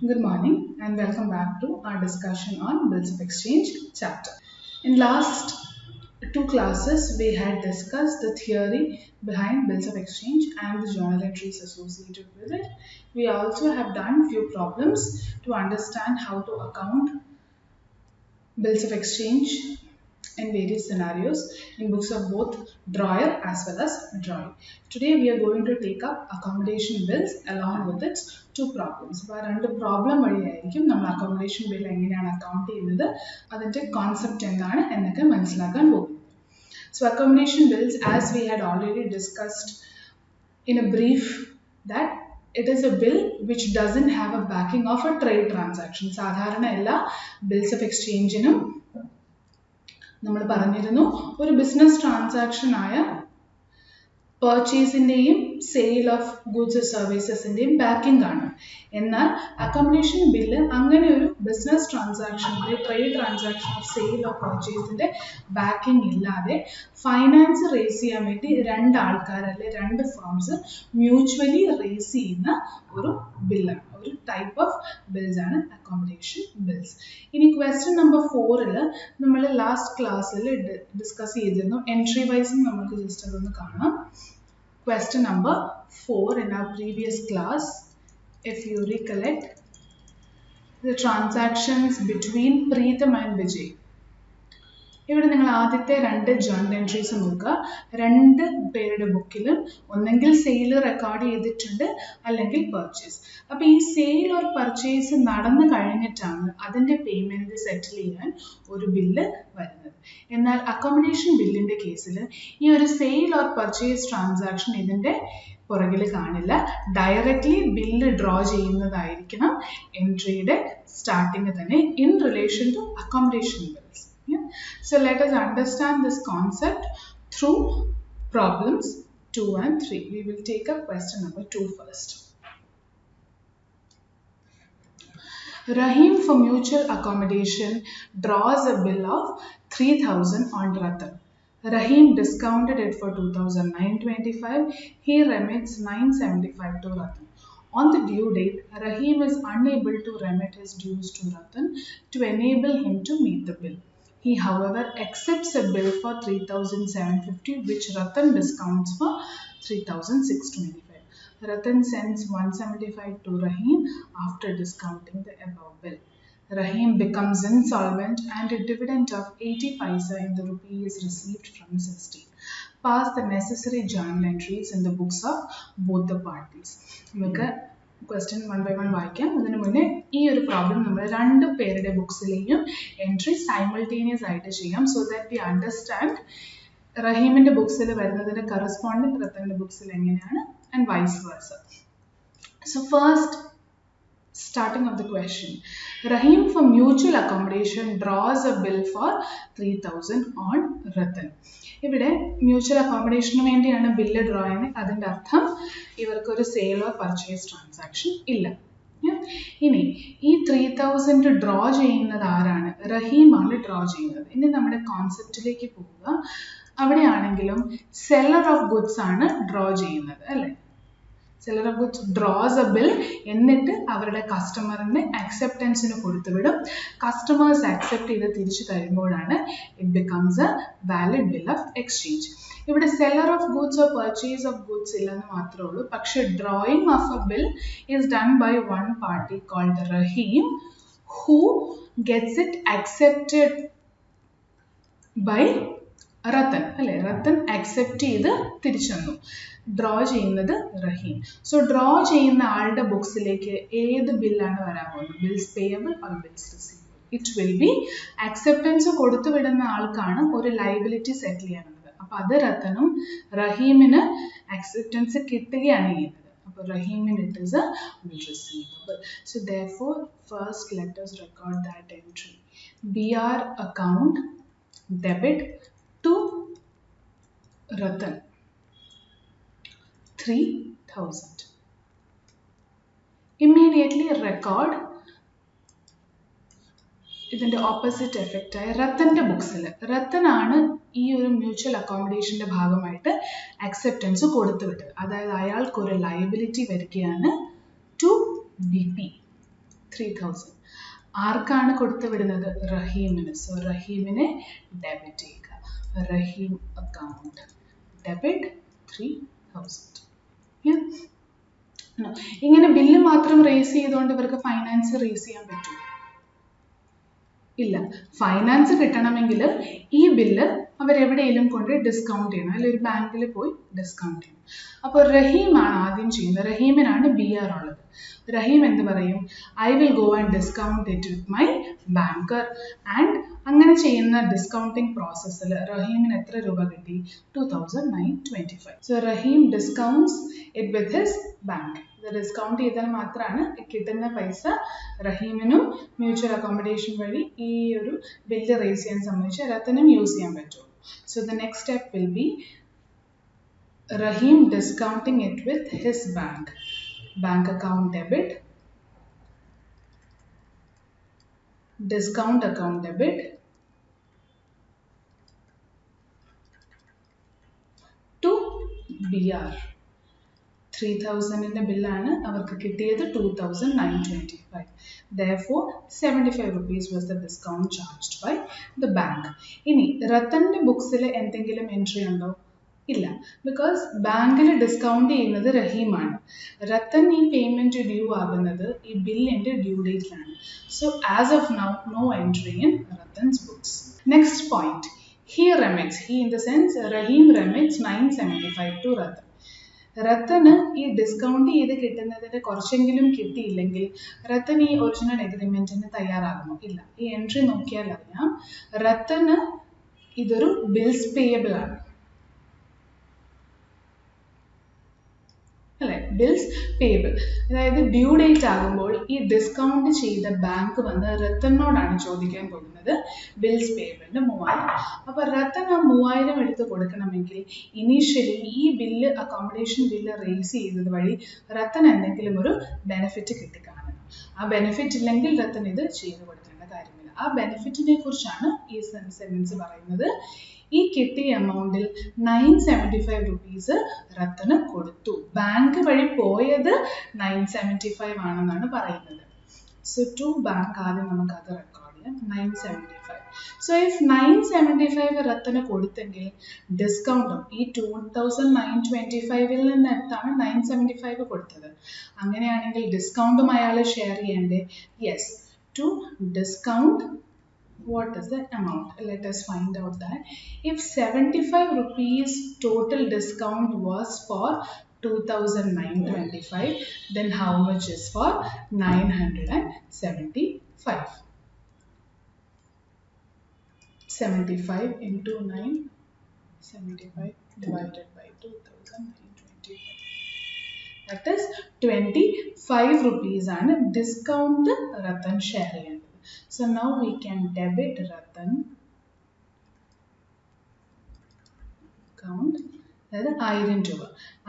Good morning and welcome back to our discussion on Bills of Exchange chapter. In last two classes, we had discussed the theory behind Bills of Exchange and the journal entries associated with it. We also have done few problems to understand how to account Bills of Exchange in various scenarios in books of both drawer as well as drawing. Today we are going to take up accommodation bills along with its two problems. അപ്പോൾ രണ്ട് problem വഴിയായിരിക്കും നമ്മൾ accommodation bill എങ്ങനെയാണ് account ചെയ്യുന്നത് അതിൻ്റെ concept എന്താണ് എന്നൊക്കെ മനസ്സിലാക്കാൻ പോകും. So accommodation bills, as we had already discussed in a brief, that it is a bill which doesn't have a backing of a trade transaction. സാധാരണ എല്ലാ bills of exchange നും നമ്മൾ പറഞ്ഞിരുന്നു ഒരു ബിസിനസ് ട്രാൻസാക്ഷൻ ആയ പർച്ചേസിൻ്റെയും സെയിൽ ഓഫ് ഗുഡ്സ് സർവീസസിൻ്റെയും backing ആണ്. എന്നാൽ അക്കോമഡേഷൻ ബില്ല് അങ്ങനെ ഒരു ബിസിനസ് ട്രാൻസാക്ഷൻ്റെ trade transaction of sale of പർച്ചേസിൻ്റെ ബാക്കിംഗ് ഇല്ലാതെ ഫൈനാൻസ് റേസ് ചെയ്യാൻ വേണ്ടി രണ്ട് ആൾക്കാർ അല്ലെ രണ്ട് ഫേംസ് മ്യൂച്വലി റേസ് ചെയ്യുന്ന ഒരു ബില്ലാണ്, ഒരു ടൈപ്പ് ഓഫ് ബിൽസ് ആണ് അക്കോമഡേഷൻ ബിൽസ്. ഇനി ക്വസ്റ്റ്യൻ നമ്പർ 4-ൽ നമ്മൾ ലാസ്റ്റ് ക്ലാസ്സിൽ ഡിസ്കസ് ചെയ്തിരുന്നു. എൻട്രി വൈസും നമുക്ക് ജസ്റ്റ് അതൊന്ന് കാണാം. Question number 4 in our previous class, if you recollect, the transactions between Preetham and Vijay. ഇവിടെ നിങ്ങൾ ആദ്യത്തെ രണ്ട് ജേർണൽ എൻട്രീസ് നോക്കുക. രണ്ട് പേരുടെ ബുക്കിലും ഒന്നെങ്കിൽ സെയിൽ റെക്കോർഡ് ചെയ്തിട്ടുണ്ട് അല്ലെങ്കിൽ പർച്ചേസ്. അപ്പോൾ ഈ സെയിൽ ഓർ പർച്ചേസ് നടന്നു കഴിഞ്ഞിട്ടാണ് അതിൻ്റെ പേയ്മെൻറ്റ് സെറ്റിൽ ചെയ്യാൻ ഒരു ബില്ല് വരുന്നത്. എന്നാൽ അക്കോമഡേഷൻ ബില്ലിൻ്റെ കേസിൽ ഈ ഒരു സെയിൽ ഓർ പർച്ചേസ് ട്രാൻസാക്ഷൻ ഇതിൻ്റെ പുറകിൽ കാണില്ല. ഡയറക്റ്റ്ലി ബില്ല് ഡ്രോ ചെയ്യുന്നതായിരിക്കണം എൻട്രിയുടെ സ്റ്റാർട്ടിങ് തന്നെ in relation to accommodation bills. So let us understand this concept through problems 2 and 3. We will take up question number 2 first. Rahim for mutual accommodation draws a bill of 3,000 on Ratan. Rahim discounted it for 2,925. He remits 975 to Ratan. On the due date, Rahim is unable to remit his dues to Ratan to enable him to meet the bill. He, however, accepts a bill for 3,750, which Ratan discounts for 3,625. Ratan sends 175 to Rahim after discounting the above bill. Rahim becomes insolvent and a dividend of 80 paisa in the rupee is received from his estate. Pass the necessary journal entries in the books of both the parties. Question 1 by 1 വായിക്കാം. അതിന് മുന്നേ ഈ ഒരു problem നമ്മൾ രണ്ട് പേരുടെ ബുക്സിലെയും entry simultaneous ആയിട്ട് ചെയ്യാം. സോ ദാറ്റ് വി അണ്ടർസ്റ്റാൻഡ് റഹീമിൻ്റെ ബുക്സിൽ വരുന്നതിൻ്റെ കറസ്പോണ്ടിങ് റത്തൻ്റെ ബുക്സിൽ എങ്ങനെയാണ് and vice versa. So first starting of the question, Rahim for mutual accommodation draws a bill for 3,000 on Ratan. ഇവിടെ മ്യൂച്വൽ അക്കോമഡേഷന് വേണ്ടിയാണ് ബില്ല് ഡ്രോ ചെയ്യുന്നത്. അതിൻ്റെ അർത്ഥം ഇവർക്കൊരു സെയിൽ ഓർ പർച്ചേസ് ട്രാൻസാക്ഷൻ ഇല്ല. ഇനി ഈ 3,000 ഡ്രോ ചെയ്യുന്നത് ആരാണ്? റഹീമാണ് ഡ്രോ ചെയ്യുന്നത്. ഇനി നമ്മുടെ കോൺസെപ്റ്റിലേക്ക് പോവുക. അവിടെയാണെങ്കിലും സെല്ലർ ഓഫ് ഗുഡ്സ് ആണ് ഡ്രോ ചെയ്യുന്നത് അല്ലേ? Seller of goods draws a bill, എന്നിട്ട് അവരുടെ കസ്റ്റമറിന് അക്സെപ്റ്റൻസിന് കൊടുത്തുവിടും. കസ്റ്റമേഴ്സ് അക്സെപ്റ്റ് ചെയ്ത് തിരിച്ചു തരുമ്പോഴാണ് it becomes a valid bill of exchange. ഇവിടെ seller of goods or purchase of goods ഇല്ലെന്ന് മാത്രമേ ഉള്ളൂ. പക്ഷെ drawing of a bill is done by one party called Rahim, who gets it accepted by Ratan അല്ലേ? Ratan accept ചെയ്ത് തിരിച്ചു തന്നു. ഡ്രോ ചെയ്യുന്നത് റഹീം. സോ ഡ്രോ ചെയ്യുന്ന ആളുടെ ബുക്സിലേക്ക് ഏത് ബില്ലാണ് വരാൻ പോകുന്നത്? Bills payable or bills receivable? It will B acceptance കൊടുത്തു വിടുന്ന ആൾക്കാണ് ഒരു ലയബിലിറ്റി സെറ്റിൽ ചെയ്യാനുള്ളത്. അപ്പോൾ അത് റത്തനും റഹീമിന് അക്സെപ്റ്റൻസ് കിട്ടുകയാണ് ചെയ്യുന്നത്. അപ്പോൾ റഹീമിന് it is a bill receivable. So therefore first let us record that entry. BR account debit to Ratan 3,000. Immediately record ഇതിൻ്റെ ഓപ്പോസിറ്റ് എഫക്റ്റ് ആയ റത്തൻ്റെ ബുക്സിൽ. റത്തനാണ് ഈ ഒരു മ്യൂച്വൽ അക്കോമഡേഷൻ്റെ ഭാഗമായിട്ട് അക്സെപ്റ്റൻസ് കൊടുത്തു വിട്ടത്. അതായത് അയാൾക്കൊരു ലയബിലിറ്റി വരികയാണ് ടു BP 3000. ആർക്കാണ് കൊടുത്തു വിടുന്നത്? റഹീമിന്. സോ റഹീമിനെ ഡെബിറ്റ് ചെയ്യുക. റഹീം അക്കൗണ്ട് ഡെബിറ്റ് 3000. ഇങ്ങനെ ബില്ല് മാത്രം റേസ് ചെയ്തുകൊണ്ട് ഇവർക്ക് ഫൈനാൻസ് റേസ് ചെയ്യാൻ പറ്റുമോ? ഇല്ല. ഫൈനാൻസ് കിട്ടണമെങ്കിൽ ഈ ബില്ല് അവരെവിടെയെങ്കിലും കൊണ്ട് ഡിസ്കൗണ്ട് ചെയ്യണം, അല്ലെങ്കിൽ ഒരു ബാങ്കിൽ പോയി ഡിസ്കൗണ്ട് ചെയ്യണം. അപ്പോൾ റഹീമാണ് ആദ്യം ചെയ്യുന്നത്. റഹീമിനാണ് BR ഉള്ളത്. റഹീം എന്ത് പറയും? I will go and discount it with my banker. And അങ്ങനെ ചെയ്യുന്ന ഡിസ്കൗണ്ടിങ് പ്രോസസ്സിൽ റഹീമിന് എത്ര രൂപ കിട്ടി? 2925. So Rahim discounts it with his bank. ഇത് ഡിസ്കൗണ്ട് ചെയ്താൽ മാത്രമാണ് കിട്ടുന്ന പൈസ റഹീമിനും മ്യൂച്വൽ അക്കോമഡേഷൻ വഴി ഈ ഒരു ബില്ല് റേസ് ചെയ്യാൻ സംബന്ധിച്ച് രത്തനും യൂസ് ചെയ്യാൻ പറ്റുള്ളൂ. So the next step will be Rahim discounting it with his bank. Bank account debit, discount account debit, to BR. 3000 in the bill ആണ് അവർക്ക് കിട്ടിയത് 2925. Therefore 75 rupees was the discount charged by the bank. ഇനി റത്തന്റെ ബുക്സിൽ എന്തെങ്കിലും entry ഉണ്ടോ? ഇല്ല. Because ബാങ്കിൽ discount ചെയ്യുന്നത് റഹീമാണ്. റത്തൻ ഈ പേയ്മെന്റ് ഡ്യൂ ആകുന്നത് ഈ ബില്ലിന്റെ ഡ്യൂ ഡേറ്റിലാണ്. So as of now no entry in Ratan's books. Next point, he remits. He in the sense Rahim remits 975 to Ratan. റത്തന് ഈ ഡിസ്കൗണ്ട് ചെയ്ത് കിട്ടുന്നതിന് കുറച്ചെങ്കിലും കിട്ടിയില്ലെങ്കിൽ റത്തൻ ഈ ഒറിജിനൽ എഗ്രിമെന്റിന് തയ്യാറാകുമോ? ഇല്ല. ഈ എൻട്രി നോക്കിയാൽ അറിയാം, റത്തന് ഇതൊരു ബിൽസ് പേയബിൾ ആണ് അല്ലെ? ബിൽസ് പേയബിൾ, അതായത് ഡ്യൂ ഡേറ്റ് ആകുമ്പോൾ ഈ ഡിസ്കൗണ്ട് ചെയ്ത ബാങ്ക് വന്ന് റത്തനോടാണ് ചോദിക്കാൻ പോകുന്നത് ബിൽസ് പേയബിളിന്റെ 3000. അപ്പോൾ റത്തൻ ആ 3000 എടുത്ത് കൊടുക്കണമെങ്കിൽ ഇനീഷ്യലി ഈ ബില്ല് അക്കോമഡേഷൻ ബില്ല് റേസ് ചെയ്തത് വഴി റത്തൻ എന്തെങ്കിലും ഒരു ബെനിഫിറ്റ് കിട്ടിക്കാണണം. ആ ബെനിഫിറ്റ് ഇല്ലെങ്കിൽ റത്തൻ ഇത് ചെയ്തു കൊടുക്കേണ്ട കാര്യമില്ല. ആ ബെനിഫിറ്റിനെ കുറിച്ചാണ് ഈ സെന്റൻസ് പറയുന്നത്. ഈ കിട്ടിയ എമൗണ്ടിൽ 975 rupees റത്തന് കൊടുത്തു. ബാങ്ക് വഴി പോയത് 975 ആണെന്നാണ് പറയുന്നത്. സോ ടു ബാങ്ക് ആദ്യം നമുക്ക് അത് റെക്കോർഡ് ചെയ്യാം. 975. സോ ഇഫ് 975 റത്തന് കൊടുത്തെങ്കിൽ ഡിസ്കൗണ്ടും ഈ 2925 നിന്നടുത്താണ് 975 കൊടുത്തത്. അങ്ങനെയാണെങ്കിൽ ഡിസ്കൗണ്ടും അയാൾ ഷെയർ ചെയ്യണ്ടേ? Yes. To discount, what is the amount? Let us find out that. If 75 rupees total discount was for 2925, then how much is for 975? 75 into 9, 75 divided by 2925. That is 25 rupees and discount Ratan share. So now we can debit Ratan account, അതായത് 1000 രൂപ.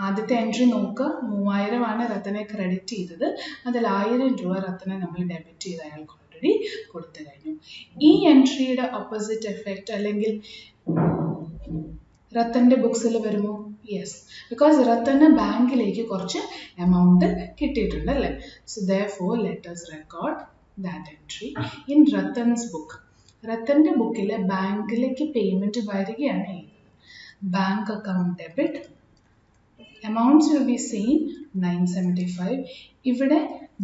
ആദ്യത്തെ entry നോക്കുക, 3000 ആണ് റത്തനെ credit ചെയ്തത്. അതിൽ 1000 രൂപ റത്തനെ നമ്മൾ debit ചെയ്ത് അയാൾക്ക് ഓൾറെഡി കൊടുത്തു കഴിഞ്ഞു. ഈ എൻട്രിയുടെ ഓപ്പോസിറ്റ് എഫക്റ്റ് അല്ലെങ്കിൽ റത്തന്റെ ബുക്സിൽ വരുമോ? യെസ്. ബിക്കോസ് റത്തന് ബാങ്കിലേക്ക് കുറച്ച് എമൗണ്ട് കിട്ടിയിട്ടുണ്ട് അല്ലേ? So therefore let us record that entry in Ratan's book. റത്തന്റെ ബുക്കിൽ ബാങ്കിലേക്ക് പേയ്മെന്റ് വരികയാണ് ചെയ്തത്. Bank account debit, amounts will be same 975. ഇവിടെ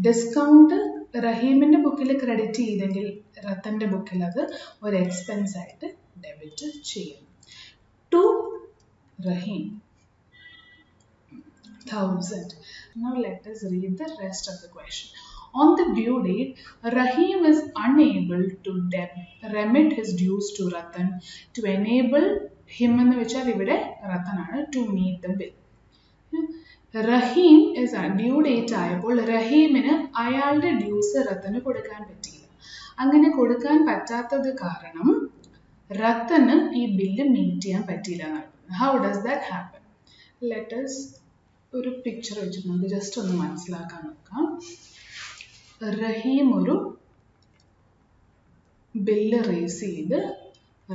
ഡിസ്കൗണ്ട് റഹീമിന്റെ ബുക്കിൽ ക്രെഡിറ്റ് ചെയ്തെങ്കിൽ റത്തന്റെ ബുക്കിൽ അത് ഒരു എക്സ്പെൻസ് ആയിട്ട് ഡെബിറ്റ് ചെയ്യും. To Rahim 1000. Now let us read the rest of the question. On the due date, Rahim is unable to remit his dues to Ratan to enable him എന്ന് വെച്ചാൽ ഇവിടെ റത്തനാണ് to meet the bill. Rahim is due date ആയപ്പോൾ റഹീമിന് അയാളുടെ dues റത്തന് കൊടുക്കാൻ പറ്റിയില്ല. അങ്ങനെ കൊടുക്കാൻ പറ്റാത്തത് കാരണം റത്തന് ഈ ബില്ല് മീറ്റ് ചെയ്യാൻ പറ്റിയില്ല എന്നാണ്. How does that happen? Let us ഒരു പിക്ചർ വെച്ചിട്ട് നമുക്ക് ജസ്റ്റ് ഒന്ന് മനസ്സിലാക്കാൻ നോക്കാം. റഹീം ഒരു ബില്ല് റേസ് ചെയ്ത്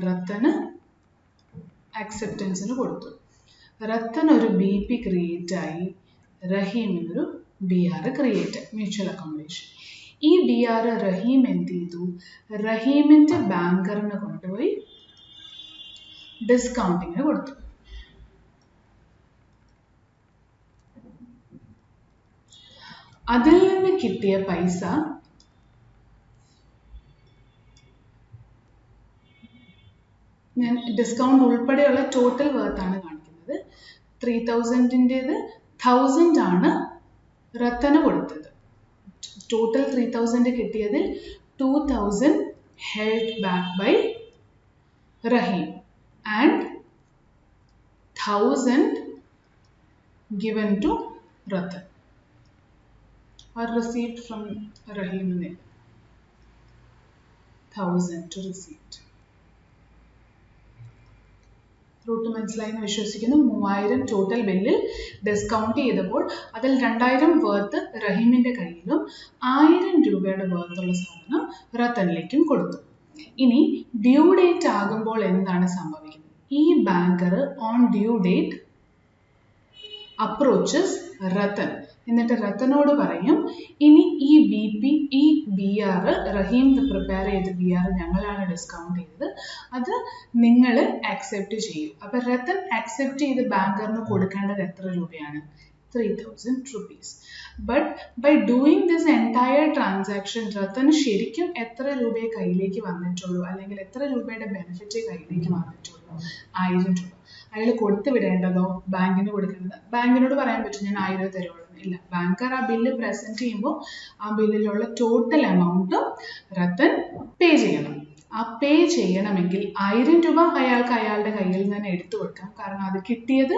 റത്തന് അക്സെപ്റ്റൻസിന് കൊടുത്തു. റത്തൻ ഒരു BP ക്രിയേറ്റ് ആയി, റഹീമിനൊരു BR ക്രിയേറ്റ്, മ്യൂച്വൽ അക്കോമഡേഷൻ. ഈ BR റഹീം എന്ത് ചെയ്തു? റഹീമിന്റെ ബാങ്കറിന് കൊണ്ടുപോയി ഡിസ്കൗണ്ടിങ്ങിന് കൊടുത്തു. അതിൽ നിന്ന് കിട്ടിയ പൈസ ഞാൻ ഡിസ്കൗണ്ട് ഉൾപ്പെടെയുള്ള ടോട്ടൽ വേർത്താണ് കാണിക്കുന്നത്. 3000-ൻ്റെത് 1000 ആണ് റത്തന് കൊടുത്തത്. ടോട്ടൽ 3000 കിട്ടിയതിൽ 2000 held back by Rahim and 1000 given to Ratan or received from Rahim. 1000 to receipt. Root മനസ്സിലായെന്ന് വിശ്വസിക്കുന്നു. 3000 ടോട്ടൽ ബില്ലിൽ ഡിസ്കൗണ്ട് ചെയ്തപ്പോൾ അതിൽ 2000 വേർത്ത് റഹീമിന്റെ കയ്യിലും 1000 രൂപയുടെ വേർത്തുള്ള സാധനം റത്തനിലേക്കും കൊടുത്തു. ഇനി ഡ്യൂ ഡേറ്റ് ആകുമ്പോൾ എന്താണ് സംഭവിക്കുന്നത്? ഈ banker on due date approaches Rathan. എന്നിട്ട് റത്തനോട് പറയും, ഇനി ഈ BR റഹീം പ്രിപ്പയർ ചെയ്ത BR ഞങ്ങളാണ് ഡിസ്കൗണ്ട് ചെയ്തത്, അത് നിങ്ങൾ ആക്സെപ്റ്റ് ചെയ്യൂ. അപ്പൊ റത്തൻ ആക്സെപ്റ്റ് ചെയ്ത് ബാങ്കറിന് കൊടുക്കേണ്ടത് എത്ര രൂപയാണ്? 3000 rupees. But by doing this entire transaction, റത്തന് ശരിക്കും എത്ര രൂപയെ കയ്യിലേക്ക് വന്നിട്ടുള്ളൂ, അല്ലെങ്കിൽ എത്ര രൂപയുടെ ബെനിഫിറ്റ് കയ്യിലേക്ക് വന്നിട്ടുള്ളൂ? 1000 രൂപ. അയാൾ കൊടുത്തു വിടേണ്ടതോ ബാങ്കിന് കൊടുക്കേണ്ടത്? ബാങ്കിനോട് പറയാൻ പറ്റും ഞാൻ 1000 തരുള്ളൂ. ഇല്ല, ബാങ്കർ ആ ബില്ല് പ്രസന്റ് ചെയ്യുമ്പോൾ ആ ബില്ലിലുള്ള ടോട്ടൽ എമൗണ്ട് റത്തൻ പേ ചെയ്യണം. ആ പേ ചെയ്യണമെങ്കിൽ 1000 രൂപ അയാൾക്ക് അയാളുടെ കയ്യിൽ നിന്ന് എടുത്തു കൊടുക്കാം, കാരണം അത് കിട്ടിയത്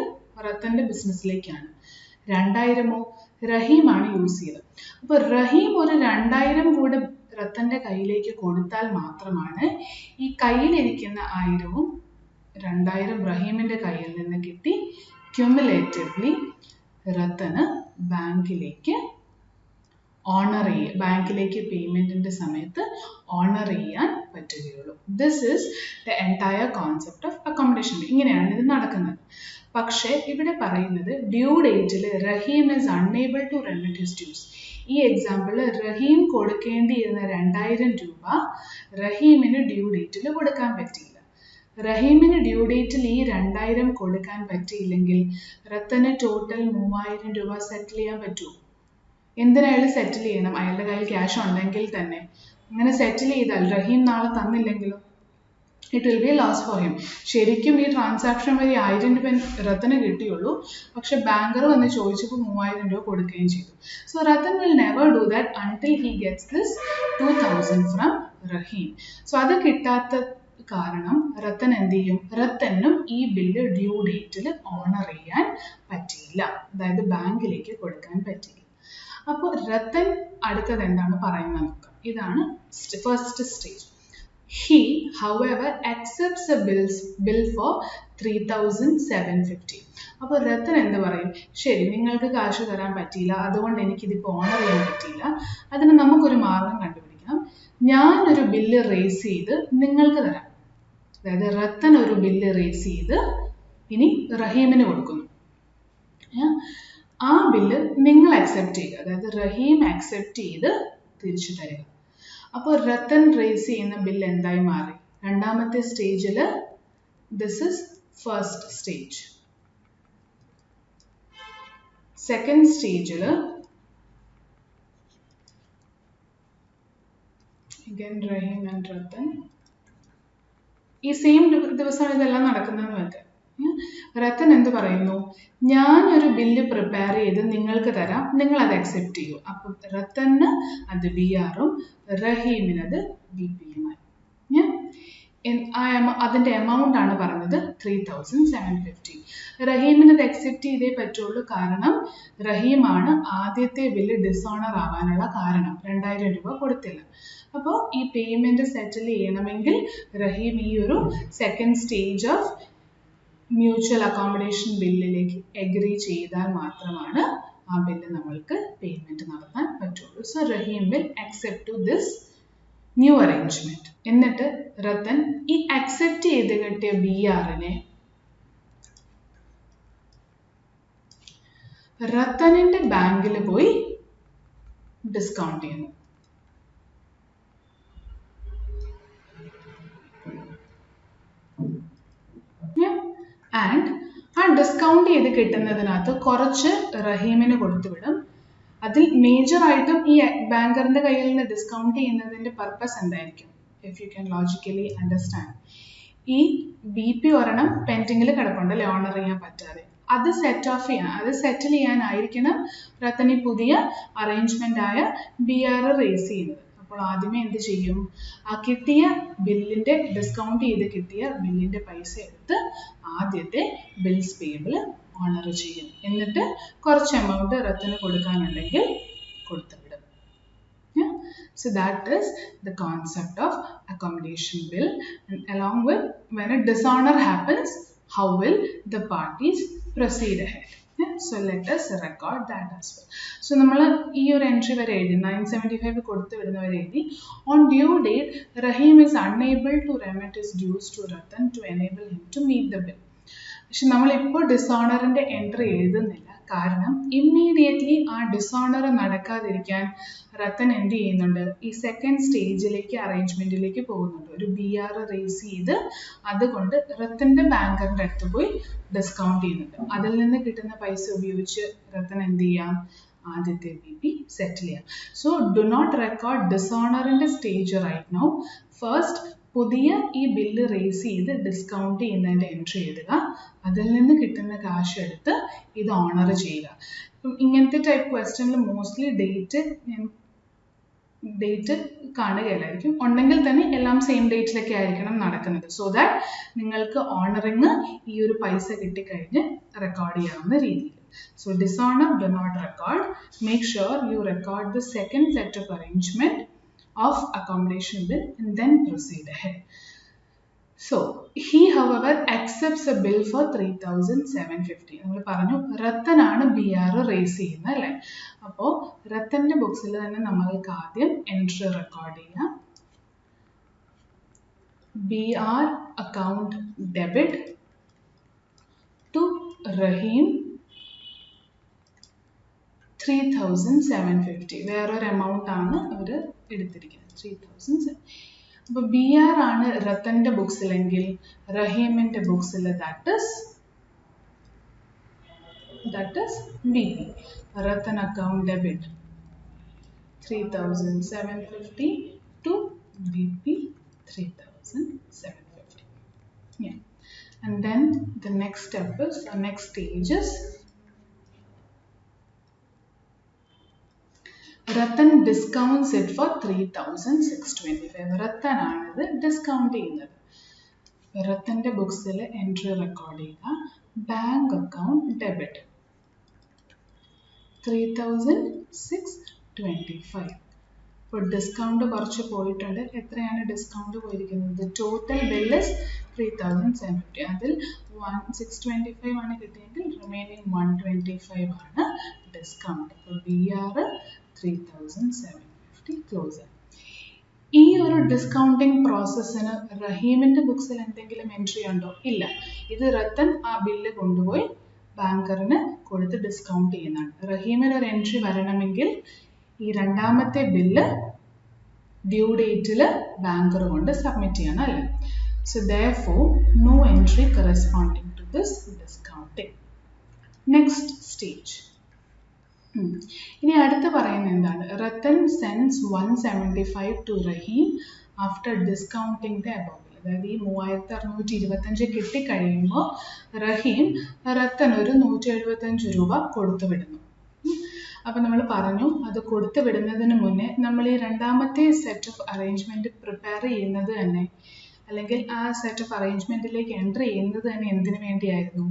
റത്തന്റെ ബിസിനസ്സിലേക്കാണ്. 2000 റഹീമാണ് യൂസ് ചെയ്തത്. അപ്പൊ റഹീം ഒരു 2000 കൂടെ റത്തന്റെ കയ്യിലേക്ക് കൊടുത്താൽ മാത്രമാണ് ഈ കയ്യിലിരിക്കുന്ന 1000-ഉം 2000 റഹീമിന്റെ കയ്യിൽ നിന്ന് കിട്ടി ക്യുമുലേറ്റീവ്ലി റത്തന് ബാങ്കിലേക്ക് ബാങ്കിലേക്ക് പേയ്മെന്റിന്റെ സമയത്ത് ഓണർ ചെയ്യാൻ പറ്റുകയുള്ളൂ. This is the entire concept of accommodation. ഇങ്ങനെയാണ് ഇത് നടക്കുന്നത്. പക്ഷേ ഇവിടെ പറയുന്നത് ഡ്യൂ ഡേറ്റിൽ Rahim is unable to remit his dues. ഈ എക്സാമ്പിളിൽ റഹീം കൊടുക്കേണ്ടിയിരുന്ന 2000 രൂപ റഹീമിന് ഡ്യൂ ഡേറ്റിൽ കൊടുക്കാൻ പറ്റിയില്ല. റഹീമിന് ഡ്യൂ ഡേറ്റിൽ ഈ 2000 കൊടുക്കാൻ പറ്റിയില്ലെങ്കിൽ റത്തന് ടോട്ടൽ 3000 രൂപ സെറ്റിൽ ചെയ്യാൻ പറ്റുമോ? എന്തിനായാലും സെറ്റിൽ ചെയ്യണം, അയാളുടെ കയ്യിൽ ക്യാഷ് ഉണ്ടെങ്കിൽ തന്നെ. അങ്ങനെ സെറ്റിൽ ചെയ്താൽ റഹീം നാളെ തന്നില്ലെങ്കിലോ? It will be loss for him. ശരിക്കും ഈ ട്രാൻസാക്ഷൻ വഴി 1000 രൂപ റത്തന് കിട്ടിയുള്ളൂ, പക്ഷെ ബാങ്കർ വന്ന് ചോദിച്ചപ്പോൾ 3000 രൂപ കൊടുക്കുകയും ചെയ്തു. So Rathan will never do that until he gets this 2000 from Rahim. So അത് കിട്ടാത്ത കാരണം റത്തൻ എന്ത് ചെയ്യും? റത്തനും ഈ ബില്ല് ഡ്യൂ ഡേറ്റിൽ ഓണർ ചെയ്യാൻ പറ്റിയില്ല, അതായത് ബാങ്കിലേക്ക് കൊടുക്കാൻ പറ്റിയില്ല. അപ്പോൾ റത്തൻ അടുത്തത് എന്താണ് പറയുന്നത് നോക്കാം. ഇതാണ് first stage. He, however, accepts a bill for 3750. അപ്പോൾ റത്തൻ എന്ത് പറയും? ശരി, നിങ്ങൾക്ക് കാശ് തരാൻ പറ്റിയില്ല, അതുകൊണ്ട് എനിക്കിതിപ്പോൾ ഓണർ ചെയ്യാൻ പറ്റിയില്ല. അതിന് നമുക്കൊരു മാർഗം കണ്ടുപിടിക്കാം. ഞാനൊരു ബില്ല് റേസ് ചെയ്ത് നിങ്ങൾക്ക് തരാം. അതായത് റത്തൻ ഒരു ബില്ല് റേസ് ചെയ്ത് ഇനി റഹീമിന് കൊടുക്കുന്നു. ആ ബില്ല് നിങ്ങൾ അക്സെപ്റ്റ് ചെയ്യുക, അതായത് റഹീം അക്സെപ്റ്റ് ചെയ്ത് തിരിച്ചു തരിക. അപ്പോൾ റത്തൻ റേസ് ചെയ്യുന്ന ബില്ല് എന്തായി മാറി? രണ്ടാമത്തെ സ്റ്റേജിൽ this is first stage. Second സ്റ്റേജിൽ again റഹീം ആൻഡ് റത്തൻ ഈ സെയിം ദിവസമാണ് ഇതെല്ലാം നടക്കുന്നതെന്ന് വെക്കുക. റത്തൻ എന്ത് പറയുന്നു? ഞാനൊരു ബില്ല് പ്രിപ്പയർ ചെയ്ത് നിങ്ങൾക്ക് തരാം, നിങ്ങൾ അത് അക്സെപ്റ്റ് ചെയ്യൂ. അപ്പം റത്തന് അത് BR-ഉം റഹീമിനത് BP-യുമായി. അതിന്റെ എമൗണ്ട് ആണ് പറഞ്ഞത് 3750. റഹീമിനത് അക്സെപ്റ്റ് ചെയ്തേ പറ്റുള്ളൂ, കാരണം റഹീമാണ് ആദ്യത്തെ ബില്ല് ഡിസോണർ ആവാനുള്ള കാരണം. 2000 രൂപ കൊടുത്തില്ല. അപ്പോൾ ഈ പേയ്മെന്റ് സെറ്റിൽ ചെയ്യണമെങ്കിൽ റഹീം ഈ ഒരു second stage of mutual accommodation ബില്ലിലേക്ക് എഗ്രി ചെയ്താൽ മാത്രമാണ് ആ ബില്ല് നമ്മൾക്ക് പേയ്മെന്റ് നടത്താൻ പറ്റുള്ളൂ. So Rahim will accept to this new arrangement. എന്നിട്ട് റത്തൻ ഈ അക്സെപ്റ്റ് ചെയ്ത് കിട്ടിയ BR-നെ റത്തനിന്റെ ബാങ്കിൽ പോയി ഡിസ്കൗണ്ട് ചെയ്യുന്നു. ആൻഡ് ആ ഡിസ്കൗണ്ട് ചെയ്ത് കിട്ടുന്നതിനകത്ത് കുറച്ച് റഹീമിന് കൊടുത്തുവിടും. അതിൽ മേജറായിട്ടും ഈ ബാങ്കറിന്റെ കയ്യിൽ നിന്ന് ഡിസ്കൗണ്ട് ചെയ്യുന്നതിന്റെ പർപ്പസ് എന്തായിരിക്കും? If you can logically understand, ഈ ബി പി ഒരെണ്ണം പെൻഡിങ്ങിൽ കിടപ്പുണ്ട് അല്ലെ, ഓണർ ചെയ്യാൻ പറ്റാതെ, അത് സെറ്റ് ഓഫ് ചെയ്യാൻ, അത് സെറ്റിൽ ചെയ്യാനായിരിക്കണം റത്തൻ ഈ പുതിയ അറേഞ്ച്മെന്റ് ആയ ബി ആർ റേസ് ചെയ്യുന്നത്. അപ്പോൾ ആദ്യമേ എന്ത് ചെയ്യും? ആ കിട്ടിയ ബില്ലിന്റെ ഡിസ്കൗണ്ട് ചെയ്ത് കിട്ടിയ ബില്ലിന്റെ പൈസ എടുത്ത് ആദ്യത്തെ ബിൽസ് പേയബിൾ ഓണർ ചെയ്യും. എന്നിട്ട് കുറച്ച് amount റത്തന് കൊടുക്കാനുണ്ടെങ്കിൽ കൊടുത്തുവിടും. So that is the concept of accommodation bill. And along with, when a dishonor happens, how will the parties proceed ahead? So let us record that as well. So നമ്മൾ ഈ ഒരു entry വരെ എഴുതി 975 കൊടുത്തു വിടുന്ന വരെ എഴുതി. On due date, Rahim is unable to remit his dues to Ratan to enable him to meet the bill. പക്ഷെ നമ്മളിപ്പോൾ ഡിസോണറിന്റെ എൻട്രി എഴുതുന്നില്ല. കാരണം ഇമ്മീഡിയറ്റ്ലി ആ ഡിസോണർ നടക്കാതിരിക്കാൻ റത്തൻ എന്ത് ചെയ്യുന്നുണ്ട്? ഈ സെക്കൻഡ് സ്റ്റേജിലേക്ക്, അറേഞ്ച്മെന്റിലേക്ക് പോകുന്നുണ്ട്. ഒരു ബി ആർ റേസ് ചെയ്ത് അതുകൊണ്ട് റത്തന്റെ ബാങ്കറിന്റെ അടുത്ത് പോയി ഡിസ്കൗണ്ട് ചെയ്യുന്നുണ്ട്. അതിൽ നിന്ന് കിട്ടുന്ന പൈസ ഉപയോഗിച്ച് റത്തൻ എന്ത് ചെയ്യാം? ആദ്യത്തെ ബി പി സെറ്റിൽ ചെയ്യാം. സോ ഡു നോട്ട് റെക്കോർഡ് ഡിസോണറിന്റെ സ്റ്റേജ് റൈറ്റ് നൗ. ഫസ്റ്റ് പുതിയ ഈ ബില്ല് റേസ് ചെയ്ത് ഡിസ്കൗണ്ട് ചെയ്യുന്നതിൻ്റെ എൻട്രി എഴുതുക. അതിൽ നിന്ന് കിട്ടുന്ന കാശ് എടുത്ത് ഇത് ഓണർ ചെയ്യുക. ഇങ്ങനത്തെ ടൈപ്പ് ക്വസ്റ്റ്യനിൽ മോസ്റ്റ്ലി ഡേറ്റ് കാണുകയില്ലായിരിക്കും. ഉണ്ടെങ്കിൽ തന്നെ എല്ലാം സെയിം ഡേറ്റിലൊക്കെ ആയിരിക്കണം നടക്കുന്നത്. സോ ദാറ്റ് നിങ്ങൾക്ക് ഓണറിങ് ഈ ഒരു പൈസ കിട്ടിക്കഴിഞ്ഞ് റെക്കോർഡ് ചെയ്യാവുന്ന രീതിയിൽ. So dishonor, do not record. Make sure you record the second set of arrangement of accommodation bill and then proceed ahead. So he however accepts a bill for 3,750. നമ്മൾ പറഞ്ഞു റത്തനാണ് B R raise ചെയ്യുന്നത് അല്ലേ. അപ്പോൾ റത്തന്റെ ബുക്സിൽ തന്നെ നമ്മൾക്ക് ആദ്യം entry record ചെയ്യാം. B R account debit to Rahim 3,750. വേറൊരു എമൗണ്ട് ആണ് അവർ എടുത്തിരിക്കുന്നത്, 3,000. അപ്പോൾ ബി ആർ ആണ് റത്തന്റെ ബുക്സിലെങ്കിൽ റഹീമിന്റെ ബുക്സിൽ that is B P. Ratan account debit 3,750 to BP 3,750. Yeah. And then the next step is, the next stage is Ratan discounts it for 3,625. Ratan ആണത് ഡിസ്കൗണ്ട് ചെയ്യുന്നത്. റത്തന്റെ ബുക്സിൽ എൻട്രി റെക്കോർഡ് ചെയ്യുക. Bank account debit 3,625. ഇപ്പോൾ discount കുറച്ച് പോയിട്ടുണ്ട്. എത്രയാണ് discount പോയിരിക്കുന്നത്? Total bill 3,750. അതിൽ 625 ആണ് കിട്ടിയെങ്കിൽ റിമൈനിങ് 125 ആണ് ഡിസ്കൗണ്ട്. അപ്പോൾ ബി ആർ 3,750 ക്ലോസ്. ഈ ഒരു ഡിസ്കൗണ്ടിങ് പ്രോസസ്സിന് റഹീമിന്റെ ബുക്സിൽ എന്തെങ്കിലും എൻട്രി ഉണ്ടോ? ഇല്ല. ഇത് റത്തൻ ആ ബില്ല് കൊണ്ടുപോയി ബാങ്കറിന് കൊടുത്ത് ഡിസ്കൗണ്ട് ചെയ്യുന്നതാണ്. റഹീമിന് ഒരു എൻട്രി വരണമെങ്കിൽ ഈ രണ്ടാമത്തെ ബില്ല് ഡ്യൂ ഡേറ്റിൽ ബാങ്കർ കൊണ്ട് സബ്മിറ്റ് ചെയ്യണം അല്ലേ. So therefore no entry corresponding to this discounting. Next stage. ഇനി അടുത്ത് പറയുന്നത് എന്താണ്? Ratan sends 175 to Rahim after discounting the above. അതായത് ഈ 3,625 കിട്ടിക്കഴിയുമ്പോൾ റഹീം റത്തൻ ഒരു 175 രൂപ കൊടുത്തു വിടുന്നു. അപ്പം നമ്മൾ പറഞ്ഞു അത് കൊടുത്തു വിടുന്നതിന് മുന്നേ നമ്മൾ ഈ രണ്ടാമത്തെ സെറ്റ് ഓഫ് അറേഞ്ച്മെന്റ് പ്രിപ്പയർ ചെയ്യുന്നത് തന്നെ, അല്ലെങ്കിൽ ആ സെറ്റ് ഓഫ് അറേഞ്ച്മെന്റിലേക്ക് എൻ്റർ ചെയ്യുന്നത് തന്നെ എന്തിനു വേണ്ടിയായിരുന്നു?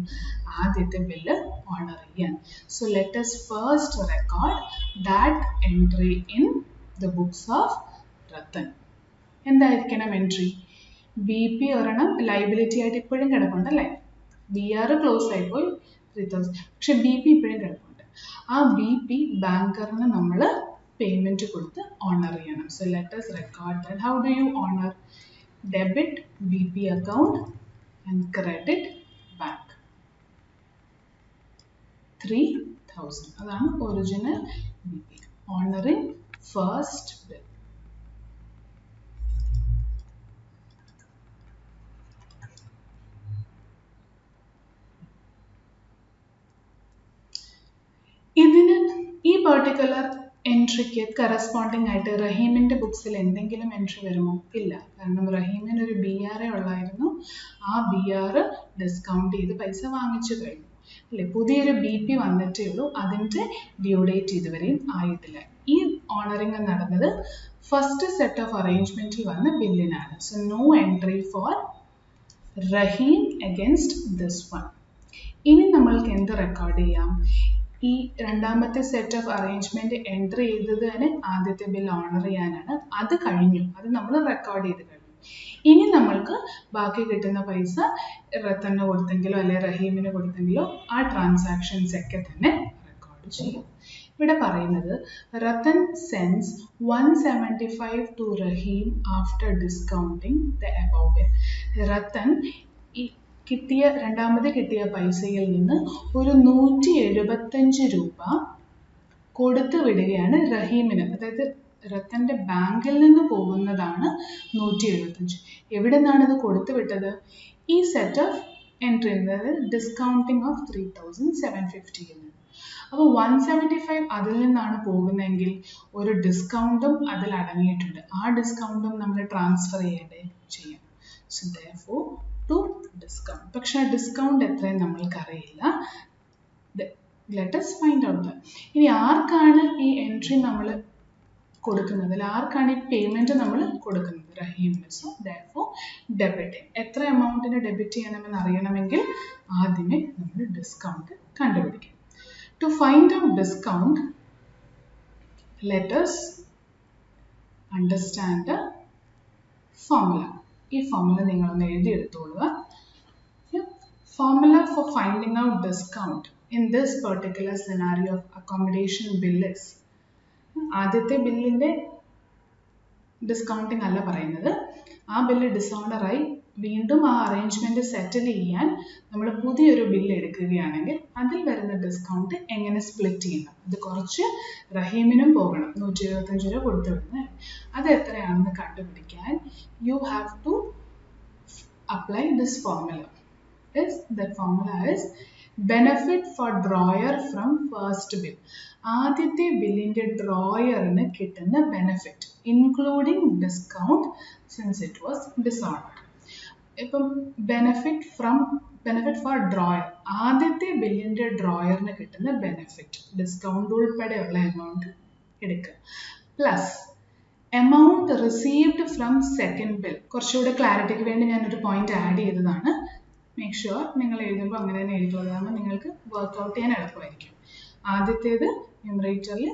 ആദ്യത്തെ ബില്ല് ഓണർ ചെയ്യാൻ. So let us first record that entry in the books of Rathan. എന്തായിരിക്കണം എൻട്രി? ബി പി ഒരെണ്ണം ലൈബിലിറ്റി ആയിട്ട് ഇപ്പോഴും കിടപ്പുണ്ടല്ലേ. ബി ആർ ക്ലോസ് ആയിപ്പോയി 3,000, പക്ഷെ ബി പി ഇപ്പോഴും കിടപ്പുണ്ട്. ആ ബി പി ബാങ്കറിന് നമ്മൾ പേയ്മെന്റ് കൊടുത്ത് ഓണർ ചെയ്യണം. So let us record that. How do you honor? Debit BP account and credit bank 3,000. അതാണ് original B P. Honouring first bill. Particular എൻട്രിക്ക് കറസ്പോണ്ടിങ് ആയിട്ട് റഹീമിൻ്റെ ബുക്സിൽ എന്തെങ്കിലും എൻട്രി വരുമോ? ഇല്ല. കാരണം റഹീമിന് ഒരു BR ഉള്ളായിരുന്നു. ആ BR ഡിസ്കൗണ്ട് ചെയ്ത് പൈസ വാങ്ങിച്ചു കഴിഞ്ഞു അല്ലേ. പുതിയൊരു BP വന്നിട്ടേ ഉള്ളൂ. അതിൻ്റെ ഡ്യൂ ഡേറ്റ് ഇതുവരെയും ആയിട്ടില്ല. ഈ ഓണറിങ് നടന്നത് ഫസ്റ്റ് സെറ്റ് ഓഫ് അറേഞ്ച്മെൻറ്റിൽ വന്ന ബില്ലിനാണ്. So no entry for Rahim against this one. ഇനി നമ്മൾക്ക് എന്ത് റെക്കോർഡ് ചെയ്യാം? ഈ രണ്ടാമത്തെ സെറ്റ് ഓഫ് അറേഞ്ച്മെൻറ്റ് എൻട്രി ചെയ്തത് തന്നെ ആദ്യത്തെ ബിൽ ഓണർ ചെയ്യാനാണ്. അത് കഴിഞ്ഞു, അത് നമ്മൾ റെക്കോർഡ് ചെയ്ത് കഴിഞ്ഞു. ഇനി നമ്മൾക്ക് ബാക്കി കിട്ടുന്ന പൈസ റത്തന് കൊടുത്തെങ്കിലോ അല്ലെ റഹീമിന് കൊടുത്തെങ്കിലോ ആ ട്രാൻസാക്ഷൻസ് ഒക്കെ തന്നെ റെക്കോർഡ് ചെയ്യും. ഇവിടെ പറയുന്നത് Rattan sends 175 to Rahim after discounting the above bill. Rattan ഈ രണ്ടാമത് കിട്ടിയ പൈസയിൽ നിന്ന് ഒരു 175 രൂപ കൊടുത്തു വിടുകയാണ് റഹീമിന്. അതായത് റത്തൻ്റെ ബാങ്കിൽ നിന്ന് പോകുന്നതാണ് 175. എവിടെ നിന്നാണ് ഇത് കൊടുത്തു വിട്ടത്? ഈ സെറ്റ് ഓഫ് എൻട്രി, അതായത് ഡിസ്കൗണ്ടിങ് ഓഫ് 3750. അപ്പോൾ 175 അതിൽ നിന്നാണ് പോകുന്നതെങ്കിൽ ഒരു ഡിസ്കൗണ്ടും അതിൽ അടങ്ങിയിട്ടുണ്ട്. ആ ഡിസ്കൗണ്ടും നമ്മൾ ട്രാൻസ്ഫർ ചെയ്യും. So therefore to discount. പക്ഷെ ആ ഡിസ്കൗണ്ട് എത്രയും നമ്മൾക്ക് അറിയില്ല. Let us find out. ഇനി ആർക്കാണ് ഈ എൻട്രി നമ്മൾ കൊടുക്കുന്നത്, അല്ല ആർക്കാണ് ഈ പേയ്മെൻറ്റ് നമ്മൾ കൊടുക്കുന്നത്? റഹീമിന്. So therefore debit. എത്ര എമൗണ്ടിന് ഡെബിറ്റ് ചെയ്യണമെന്ന് അറിയണമെങ്കിൽ ആദ്യമേ നമ്മൾ ഡിസ്കൗണ്ട് കണ്ടുപിടിക്കും. To find out discount, let us understand the formula. ഈ ഫോർമുല നിങ്ങളൊന്ന് എഴുതിയെടുത്തോളുക. Formula for finding out discount in this particular scenario of accommodation bill is, ആദ്യത്തെ ബില്ലിൻ്റെ ഡിസ്കൗണ്ടിങ് അല്ല പറയുന്നത്. ആ ബില്ല് ഡിസോണറായി വീണ്ടും ആ അറേഞ്ച്മെൻറ്റ് സെറ്റിൽ ചെയ്യാൻ നമ്മൾ പുതിയൊരു ബില്ല് എടുക്കുകയാണെങ്കിൽ അതിൽ വരുന്ന ഡിസ്കൗണ്ട് എങ്ങനെ സ്പ്ലിറ്റ് ചെയ്യണം? ഇത് കുറച്ച് റഹീമിനും പോകണം. 175 രൂപ കൊടുത്തു വിടുന്നത്. അത് എത്രയാണെന്ന് കണ്ടുപിടിക്കാൻ you have to apply this formula. That formula is benefit for drawer from first bill. ആദ്യത്തെ ബില്ലിൻ്റെ ഡ്രോയറിന് കിട്ടുന്ന benefit including discount since it was dishonoured. ഇപ്പം ബെനിഫിറ്റ് ഫോർ ഡ്രോയർ, ആദ്യത്തെ ബില്ലിൻ്റെ ഡ്രോയറിന് കിട്ടുന്ന ബെനിഫിറ്റ് ഡിസ്കൗണ്ട് ഉൾപ്പെടെയുള്ള എമൗണ്ട് എടുക്കുക. Plus amount received from second bill. കുറച്ചുകൂടെ ക്ലാരിറ്റിക്ക് വേണ്ടി ഞാനൊരു പോയിന്റ് ആഡ് ചെയ്തതാണ്. മേക്ക് ഷുവർ നിങ്ങൾ എഴുതുമ്പോൾ അങ്ങനെ തന്നെ എഴുതുന്നത്, കാരണം നിങ്ങൾക്ക് വർക്ക്ഔട്ട് ചെയ്യാൻ എളുപ്പമായിരിക്കും. ആദ്യത്തേത് ന്യൂമറേറ്ററിൽ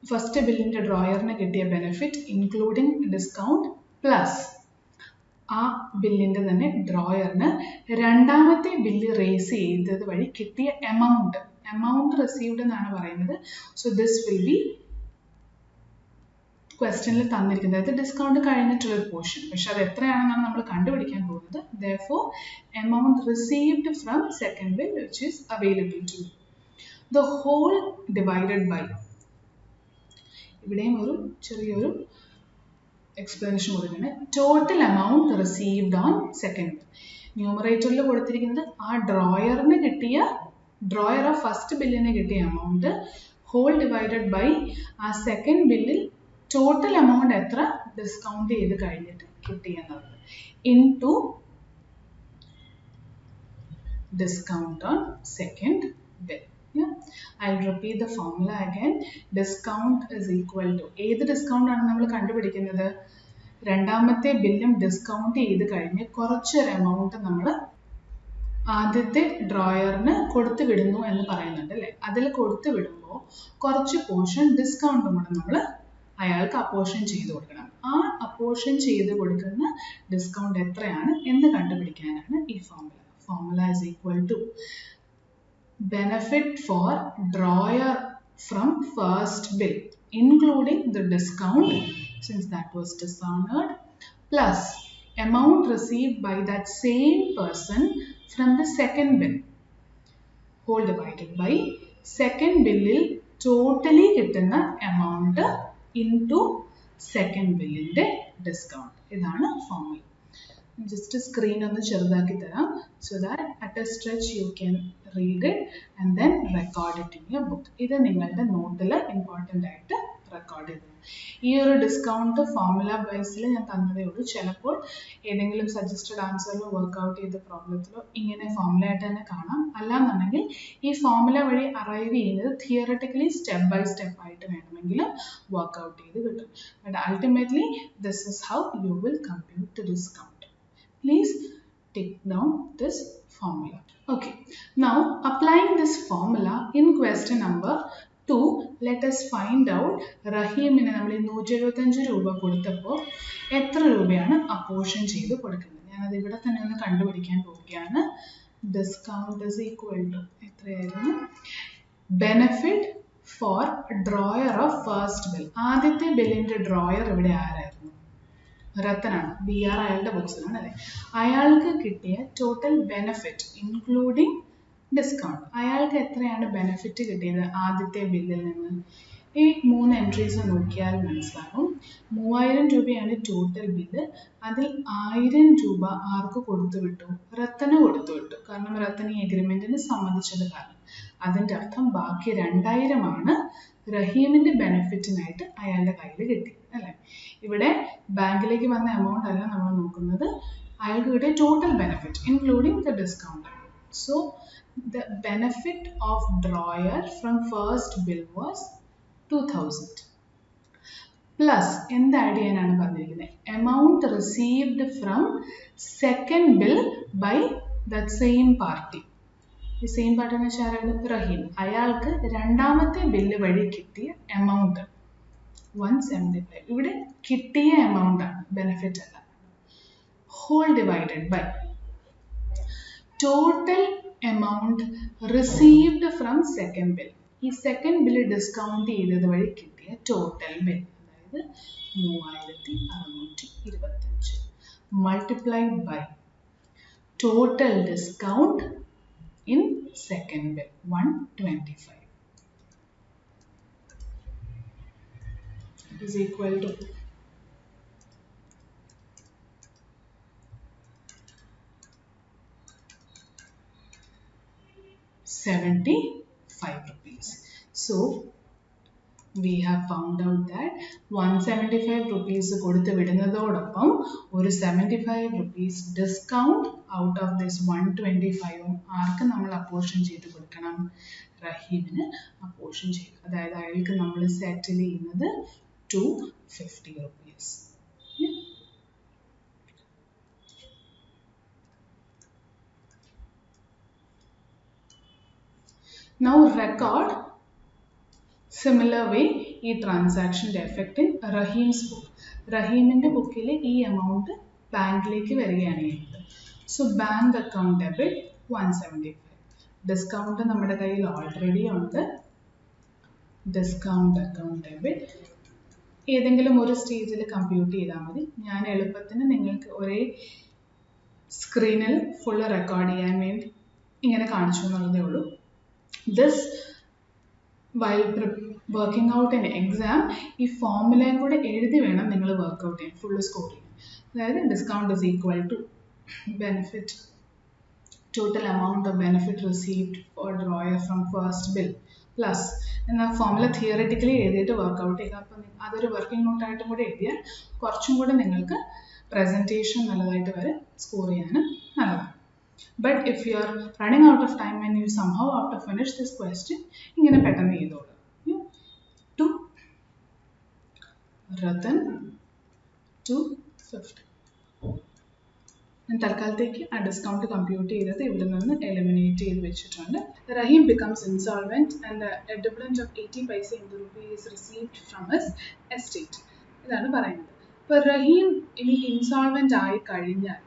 ഫസ്റ്റ് ബില്ലിൻ്റെ ഡ്രോയറിന് കിട്ടിയ ബെനിഫിറ്റ് ഇൻക്ലൂഡിങ് ഡിസ്കൗണ്ട് പ്ലസ് ആ ബില്ലിൻ്റെ തന്നെ ഡ്രോയറിന് രണ്ടാമത്തെ ബില്ല് റേസ് ചെയ്തത് വഴി കിട്ടിയ എമൗണ്ട് റിസീവ്ഡ് എന്നാണ് പറയുന്നത്. സോ ദിസ് വിൽ ബി ക്വസ്റ്റ്യനിൽ തന്നിരിക്കുന്നത്. അതായത് ഡിസ്കൗണ്ട് കഴിഞ്ഞിട്ടുള്ളൊരു പോർഷൻ, പക്ഷെ അത് എത്രയാണെന്നാണ് നമ്മൾ കണ്ടുപിടിക്കാൻ പോകുന്നത്. Therefore, amount received from second bill which is available to you. The whole divided by, ഇവിടെയും ഒരു ചെറിയൊരു എക്സ്പ്ലനേഷൻ കൊടുക്കുന്നത്. Total amount received on second bill. ന്യൂമറേറ്ററിൽ കൊടുത്തിരിക്കുന്നത് ആ ഡ്രോയറിന് കിട്ടിയ, ഡ്രോയർ ഓഫ് ഫസ്റ്റ് ബില്ലിന് കിട്ടിയ എമൗണ്ട് ഹോൾ ഡിവൈഡഡ് ബൈ ആ സെക്കൻഡ് ബില്ലിൽ ടോട്ടൽ എമൗണ്ട് എത്ര ഡിസ്കൗണ്ട് ചെയ്ത് കഴിഞ്ഞിട്ട് കിട്ടിയെന്നത് into discount on second bill. I'll repeat the formula again. Discount is equal to, ഏത് ഡിസ്കൗണ്ട് ആണ് നമ്മൾ കണ്ടുപിടിക്കുന്നത്? രണ്ടാമത്തെ ബില്ലും ഡിസ്കൗണ്ട് ചെയ്ത് കഴിഞ്ഞ് കുറച്ചൊരു എമൗണ്ട് നമ്മൾ ആദ്യത്തെ ഡ്രോയറിന് കൊടുത്തു വിടുന്നു എന്ന് പറയുന്നുണ്ട് അല്ലേ. അതിൽ കൊടുത്തു വിടുമ്പോൾ കുറച്ച് പോർഷൻ ഡിസ്കൗണ്ടും കൂടെ നമ്മൾ അയാൾക്ക് അപ്പോർഷൻ ചെയ്ത് കൊടുക്കണം. ആ അപ്പോർഷൻ ചെയ്ത് കൊടുക്കുന്ന ഡിസ്കൗണ്ട് എത്രയാണ് എന്ന് കണ്ടുപിടിക്കാനാണ് ഈ formula. Formula is equal to benefit for drawer from first bill including the discount since that was dishonored plus amount received by that same person from the second bill whole divided by second bill totally കിട്ടുന്ന amount into second bill ന്റെ discount. ഇതാണ് formula. just screen on the ചെറുതാക്കി തരാം so that at a stretch you can read it and then record it in your book. ഇത് നിങ്ങളുടെ നോട്ടിൽ important ആയിട്ട് record ചെയ്തു. ഈ ഒരു ഡിസ്കൗണ്ട് ഫോർമുല ബേസിൽ ഞാൻ തന്നതേ ഉള്ളൂ. ചിലപ്പോൾ ഏതെങ്കിലും സജസ്റ്റഡ് ആൻസറിലോ വർക്ക്ഔട്ട് ചെയ്ത പ്രോബ്ലത്തിലോ ഇങ്ങനെ ഫോർമുല ആയിട്ട് തന്നെ കാണാം. അല്ലാന്നുണ്ടെങ്കിൽ ഈ ഫോർമുല വഴി അറൈവ് ചെയ്യുന്നത് തിയററ്റിക്കലി സ്റ്റെപ്പ് ബൈ സ്റ്റെപ്പ് ആയിട്ട് വേണമെങ്കിലും വർക്ക്ഔട്ട് ചെയ്ത് കിട്ടും. But ultimately this is how you will compute the discount. Please take down this formula. Okay, now applying this formula in question number 2, let us find out റഹീമിന് നമ്മൾ 175 രൂപ കൊടുത്തപ്പോൾ എത്ര രൂപയാണ് apportion ചെയ്ത് കൊടുക്കുന്നത്. ഞാനത് ഇവിടെ തന്നെ ഒന്ന് കണ്ടുപിടിക്കാൻ പോവുകയാണ്. ഡിസ്കൗണ്ട് ഇസ് ഈക്വൽ ടു എത്രയായിരുന്നു? Benefit for drawer of first bill. ആദ്യത്തെ ബില്ലിൻ്റെ ഡ്രോയർ ഇവിടെ ആരായിരുന്നു? രത്തനാണ്. ബി ആർ അയാളുടെ ബുക്സിലാണ് അല്ലേ. അയാൾക്ക് കിട്ടിയ ടോട്ടൽ ബെനിഫിറ്റ് ഇൻക്ലൂഡിങ് ഡിസ്കൗണ്ട്, അയാൾക്ക് എത്രയാണ് ബെനിഫിറ്റ് കിട്ടിയത് ആദ്യത്തെ ബില്ലിൽ നിന്ന്? ഈ 3 എൻട്രീസ് നോക്കിയാൽ മനസ്സിലാകും. 3000 രൂപയാണ് ടോട്ടൽ ബില്ല്. അതിൽ 1000 രൂപ ആർക്ക് കൊടുത്തു വിട്ടു? റത്തന് കൊടുത്തു വിട്ടു. കാരണം റത്തൻ ഈ എഗ്രിമെന്റിന് സമ്മതിച്ചത് കാരണം. അതിൻ്റെ അർത്ഥം ബാക്കി 2000 ആണ് റഹീമിന്റെ ബെനിഫിറ്റിനായിട്ട് അയാളുടെ കയ്യിൽ കിട്ടി അല്ലേ. ഇവിടെ ബാങ്കിലേക്ക് വന്ന എമൗണ്ട് അല്ല നമ്മൾ നോക്കുന്നത്, അയാൾക്ക് കിട്ടിയ total benefit including the discount. So the benefit of drawer from first bill was 2000 plus എന്ത് ആഡ് ചെയ്യാനാണ് പറഞ്ഞിരിക്കുന്നത്? Amount received from second bill by that same party. ഈ സെയിം പാർട്ടി എന്ന് വെച്ചാൽ റഹീം. അയാൾക്ക് രണ്ടാമത്തെ ബില്ല് വഴി കിട്ടിയ എമൗണ്ട് 175. ഇവിടെ കിട്ടിയ എമൗണ്ട് ആണ്, ബെനിഫിറ്റ് അല്ല. Whole divided by total amount received from second bill. ഈ സെക്കൻഡ് ബില്ല് ഡിസ്കൗണ്ട് ചെയ്തത് വഴി കിട്ടിയ ടോട്ടൽ ബിൽ, അതായത് 3625 multiplied by total discount in second bill 125 is equal to 75 rupees. So we have found out that 175 rupees കൊടുത്ത് വിടുന്നതോടൊപ്പം ഒരു 75 rupees discount out of this 125 ആർക്ക് നമ്മൾ apportion ചെയ്ത് കൊടുക്കണം? റഹീമിന് അപ്പോർഷൻ ചെയ്തു. അതായത് അയാൾക്ക് നമ്മൾ സെറ്റിൽ ചെയ്യുന്നത് 250 rupees. Now record similar way ഈ ട്രാൻസാക്ഷൻ്റെ എഫക്റ്റ് ഇൻ റഹീംസ് ബുക്ക്. റഹീമിൻ്റെ ബുക്കിൽ ഈ എമൗണ്ട് ബാങ്കിലേക്ക് വരികയാണ് ചെയ്യുന്നത്. So bank account debit 175. Discount നമ്മുടെ കയ്യിൽ ഓൾറെഡി ഉണ്ട്. ഡിസ്കൗണ്ട് അക്കൗണ്ട് ഡെബിറ്റ് ഏതെങ്കിലും ഒരു സ്റ്റേജിൽ കമ്പ്യൂട്ട് ചെയ്താൽ മതി. ഞാൻ എളുപ്പത്തിന് നിങ്ങൾക്ക് ഒരേ സ്ക്രീനിൽ ഫുള്ള് റെക്കോർഡ് ചെയ്യാൻ വേണ്ടി ഇങ്ങനെ കാണിച്ചു എന്നുള്ളതേ ഉള്ളൂ. This while working out an exam, ഈ ഫോർമുലയും കൂടെ എഴുതി വേണം നിങ്ങൾ വർക്ക്ഔട്ട് ചെയ്യാൻ, ഫുള്ള് സ്കോർ ചെയ്യാൻ. അതായത് discount is equal to benefit total amount of benefit received for drawer from first bill plus എന്നാൽ ഫോർമുല തിയററ്റിക്കലി എഴുതിയിട്ട് വർക്ക്ഔട്ട് ചെയ്യുക. അപ്പം അതൊരു വർക്കിംഗ് നോട്ടായിട്ടും കൂടെ എഴുതിയാൽ കുറച്ചും കൂടെ നിങ്ങൾക്ക് പ്രസൻറ്റേഷൻ നല്ലതായിട്ട് വരെ സ്കോർ ചെയ്യാനും നല്ലതാണ്. But if you are running out of time and you somehow have to finish this question, ഇങ്ങനെ പെട്ടെന്ന് ചെയ്തോളൂ. To Ratan 250. ഞാൻ തൽക്കാലത്തേക്ക് ആ ഡിസ്കൗണ്ട് കമ്പ്യൂട്ട് ചെയ്തത് ഇവിടെ നിന്ന് എലിമിനേറ്റ് ചെയ്ത് വെച്ചിട്ടുണ്ട്. Rahim becomes insolvent and a dividend of 80 paise in the rupee is received from his estate. ഇതാണ് പറയുന്നത്. ഇപ്പോൾ റഹീം ഇനി ഇൻസോൾവെന്റ് ആയി കഴിഞ്ഞാൽ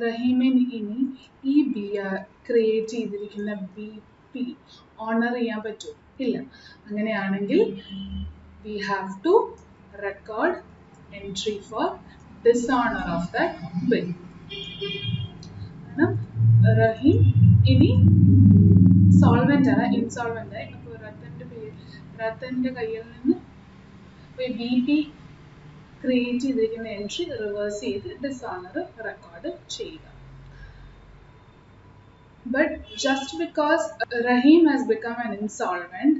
റഹീമിന് ഇനി ഈ ബി ആർ ക്രിയേറ്റ് ചെയ്തിരിക്കുന്ന BP ഓണർ ചെയ്യാൻ പറ്റുമോ? ഇല്ല. അങ്ങനെയാണെങ്കിൽ we have to record entry for dishonor of that bill. റഹീം ഇനി സോൾവെന്റ് ആണ്, ഇൻസോൾവെന്റ് ആയി. അപ്പോൾ റത്തന്റെ കയ്യിൽ നിന്ന് BP ക്രിയേറ്റ് ചെയ്തിരിക്കുന്ന എൻട്രി റിവേഴ്സ് ചെയ്ത് ഡിസോണർ റെക്കോർഡ് ചെയ്യുക. But just because Rahim has become an insolvent,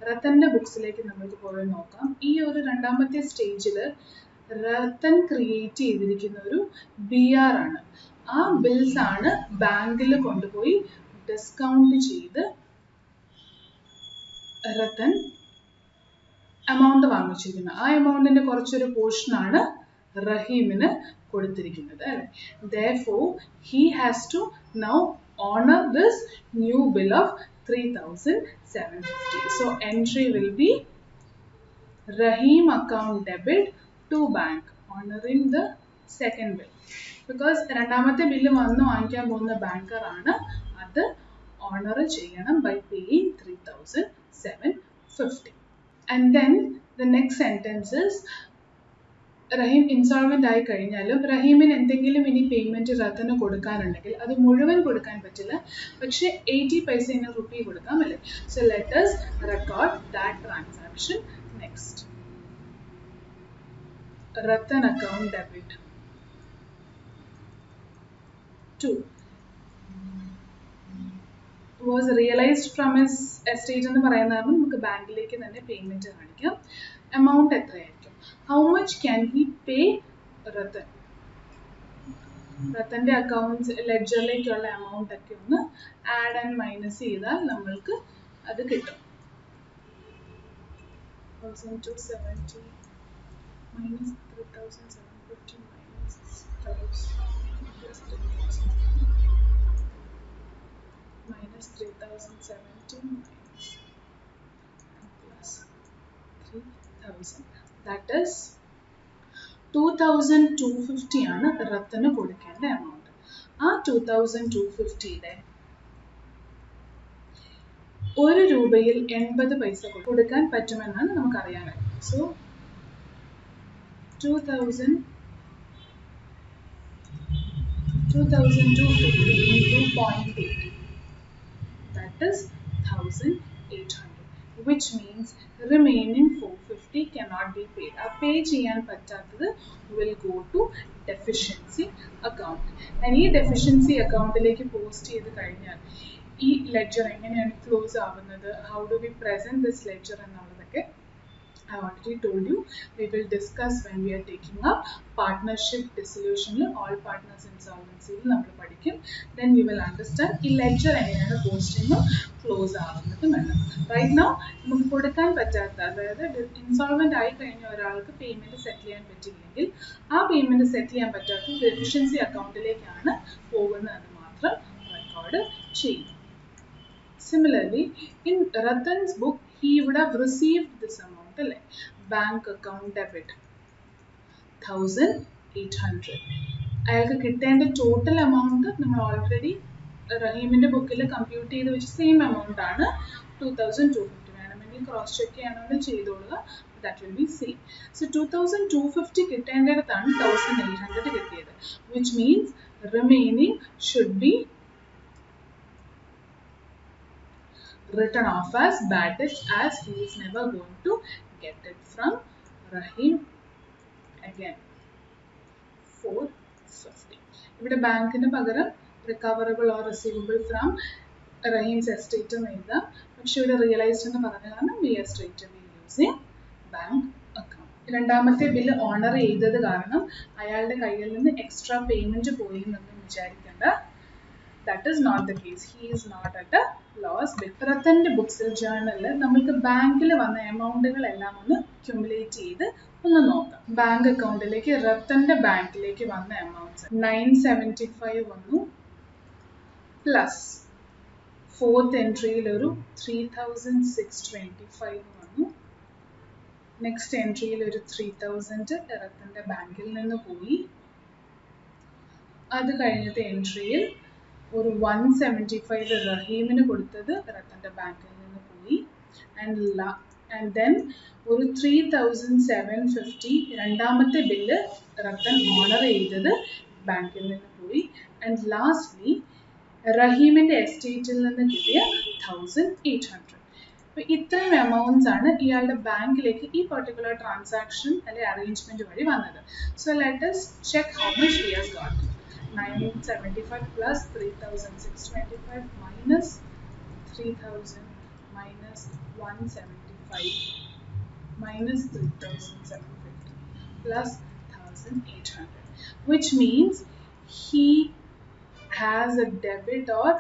റത്തൻ്റെ ബുക്സിലേക്ക് നമുക്ക് പോയി നോക്കാം. ഈ ഒരു രണ്ടാമത്തെ സ്റ്റേജിൽ റത്തൻ ക്രിയേറ്റ് ചെയ്തിരിക്കുന്ന ഒരു BR ആണ്. ആ ബിൽസ് ആണ് ബാങ്കിൽ കൊണ്ടുപോയി ഡിസ്കൗണ്ട് ചെയ്ത് റത്തൻ എമൗണ്ട് വാങ്ങിച്ചിരിക്കുന്നത്. ആ എമൗണ്ടിന്റെ കുറച്ചൊരു പോർഷനാണ് റഹീമിന് കൊടുത്തിരിക്കുന്നത് അല്ലേ. Therefore, he has to now honor this new bill of 3,750. So entry will be Rahim account debit to bank, honoring the second bill. Because രണ്ടാമത്തെ ബില്ല് വന്ന് വാങ്ങിക്കാൻ പോകുന്ന ബാങ്കർ ആണ്, അത് ഓണർ ചെയ്യണം by paying 3,750. And then the next sentence is Rahim insolvent ആയി കഴിഞ്ഞാലും റഹീമിന് എന്തെങ്കിലും ഇനി പേയ്മെന്റ് റത്തന് കൊടുക്കാനുണ്ടെങ്കിൽ അത് മുഴുവൻ കൊടുക്കാൻ പറ്റില്ല, പക്ഷെ 80 പൈസ റുപ്പി കൊടുക്കാം അല്ലേ. So let us record that transaction next. Ratan account debit to was realized from his estate എന്ന് പറയുന്നതാണ് നമുക്ക് ബാങ്കിലേക്ക് തന്നെ പേയ്മെന്റ് കാണിക്കാം. എമൗണ്ട് എത്രയായിരിക്കും? How much can he pay Ratan? റത്തൻ്റെ അക്കൗണ്ട്സ് ലെഡ്ജറിലേക്കുള്ള എമൗണ്ട് ഒക്കെ ഒന്ന് ആഡ് ആൻഡ് മൈനസ് ചെയ്താൽ നമ്മൾക്ക് അത് കിട്ടും. 1,270 minus 3,750 minus 3,070 plus 3,000. That is 2,250 ആണ് റത്തന് കൊടുക്കേണ്ട എമൗണ്ട്. ആ 2,250യുടെ 1 രൂപയിൽ 80 പൈസ കൊടുക്കാൻ പറ്റുമെന്നാണ് നമുക്കറിയാൻ കഴിയും. So 2,250 into 0.8, that is 1,800, which means remaining 450 cannot be paid. A pay cheyan pachathadu will go to deficiency account. And ee deficiency account like post cheyidu kayinal ee ledger enganeyanu close avunnathu, how do we present this ledger ennalladake I already told you. We will discuss when we are taking up partnership dissolution, all partners insolvency നമ്മൾ പഠിക്കും. Then we will understand ഈ ledger എങ്ങനെയാണ് posting close ആവുന്നത് എന്ന്. Right now നമുക്ക് കൊടുക്കാൻ പറ്റാത്ത, അതായത് ഇൻസോൾവെന്റ് ആയി കഴിഞ്ഞ ഒരാൾക്ക് പേയ്മെന്റ് സെറ്റിൽ ചെയ്യാൻ പറ്റില്ലെങ്കിൽ ആ പേയ്മെന്റ് സെറ്റിൽ ചെയ്യാൻ പറ്റാത്ത ഡെഫിഷ്യൻസി അക്കൗണ്ടിലേക്കാണ് പോകുന്നതെന്ന് മാത്രം റെക്കോർഡ് ചെയ്യും. Similarly, in Ratan's book, he would have received this amount. Bank account debit 1,800. അയാൾക്ക് കിട്ടേണ്ട ടോട്ടൽ എമൗണ്ട് നമ്മൾ ഓൾറെഡി റഹീമിന്റെ ബുക്കിൽ കമ്പ്യൂട്ട് ചെയ്ത് വെച്ച് സെയിം എമൗണ്ട് ആണ് 2,250. വേണമെങ്കിൽ ക്രോസ് ചെക്ക് ചെയ്യണമെങ്കിൽ ചെയ്തോളുക, that will be same. So 2,250 കിട്ടേണ്ടിടത്താണ് 1,800 കിട്ടിയത്, which means remaining should be written off as bad debts, as he is never going to get it from Rahim again. 450. ഇവിടെ ബാങ്കിന് പകരം recoverable or receivable from Rahim's estate എന്ന് എഴുതാം, പക്ഷെ ഇവിടെ realised എന്ന് പറഞ്ഞ കാരണം we are straightly using bank account. രണ്ടാമത്തെ ബില്ല് ഓണർ ചെയ്തത് കാരണം അയാളുടെ കയ്യിൽ നിന്ന് എക്സ്ട്രാ പേയ്മെന്റ് പോയി എന്നൊന്നും വിചാരിക്കേണ്ട. That is not the case. He is not at a loss. റത്തൻ്റെ ബുക്സിൽ ജേർണലിൽ നമുക്ക് ബാങ്കിൽ വന്ന എമൗണ്ടുകളെല്ലാം ഒന്ന് ക്യുമുലേറ്റ് ചെയ്ത് ഒന്ന് നോക്കാം. ബാങ്ക് അക്കൗണ്ടിലേക്ക് റത്തൻ്റെ ബാങ്കിലേക്ക് വന്ന എമൗണ്ട്സ് 975 വന്നു, പ്ലസ് ഫോർത്ത് എൻട്രിയിൽ ഒരു 3,625 വന്നു. നെക്സ്റ്റ് എൻട്രിയിൽ ഒരു 3,000 റത്തൻ്റെ ബാങ്കിൽ നിന്ന് പോയി. അത് കഴിഞ്ഞത്തെ എൻട്രിയിൽ ഒരു 175 റഹീമിന് കൊടുത്തത് റത്തൻ്റെ ബാങ്കിൽ നിന്ന് പോയി. ആൻഡ് ദെൻ ഒരു 3,750 രണ്ടാമത്തെ ബില്ല് റത്തൻ ഓണർ ചെയ്തത് ബാങ്കിൽ നിന്ന് പോയി. ആൻഡ് ലാസ്റ്റ്ലി റഹീമിൻ്റെ എസ്റ്റേറ്റിൽ നിന്ന് കിട്ടിയ 1,800. അപ്പോൾ ഇത്രയും എമൗണ്ട്സ് ആണ് ഇയാളുടെ ബാങ്കിലേക്ക് ഈ പെർട്ടിക്കുലർ ട്രാൻസാക്ഷൻ അല്ലെങ്കിൽ അറേഞ്ച്മെന്റ് വഴി വന്നത്. So let us check how much he has got. 975 plus 3625 minus 3000 minus 175 minus 3750 plus 1800, which means he has a debit or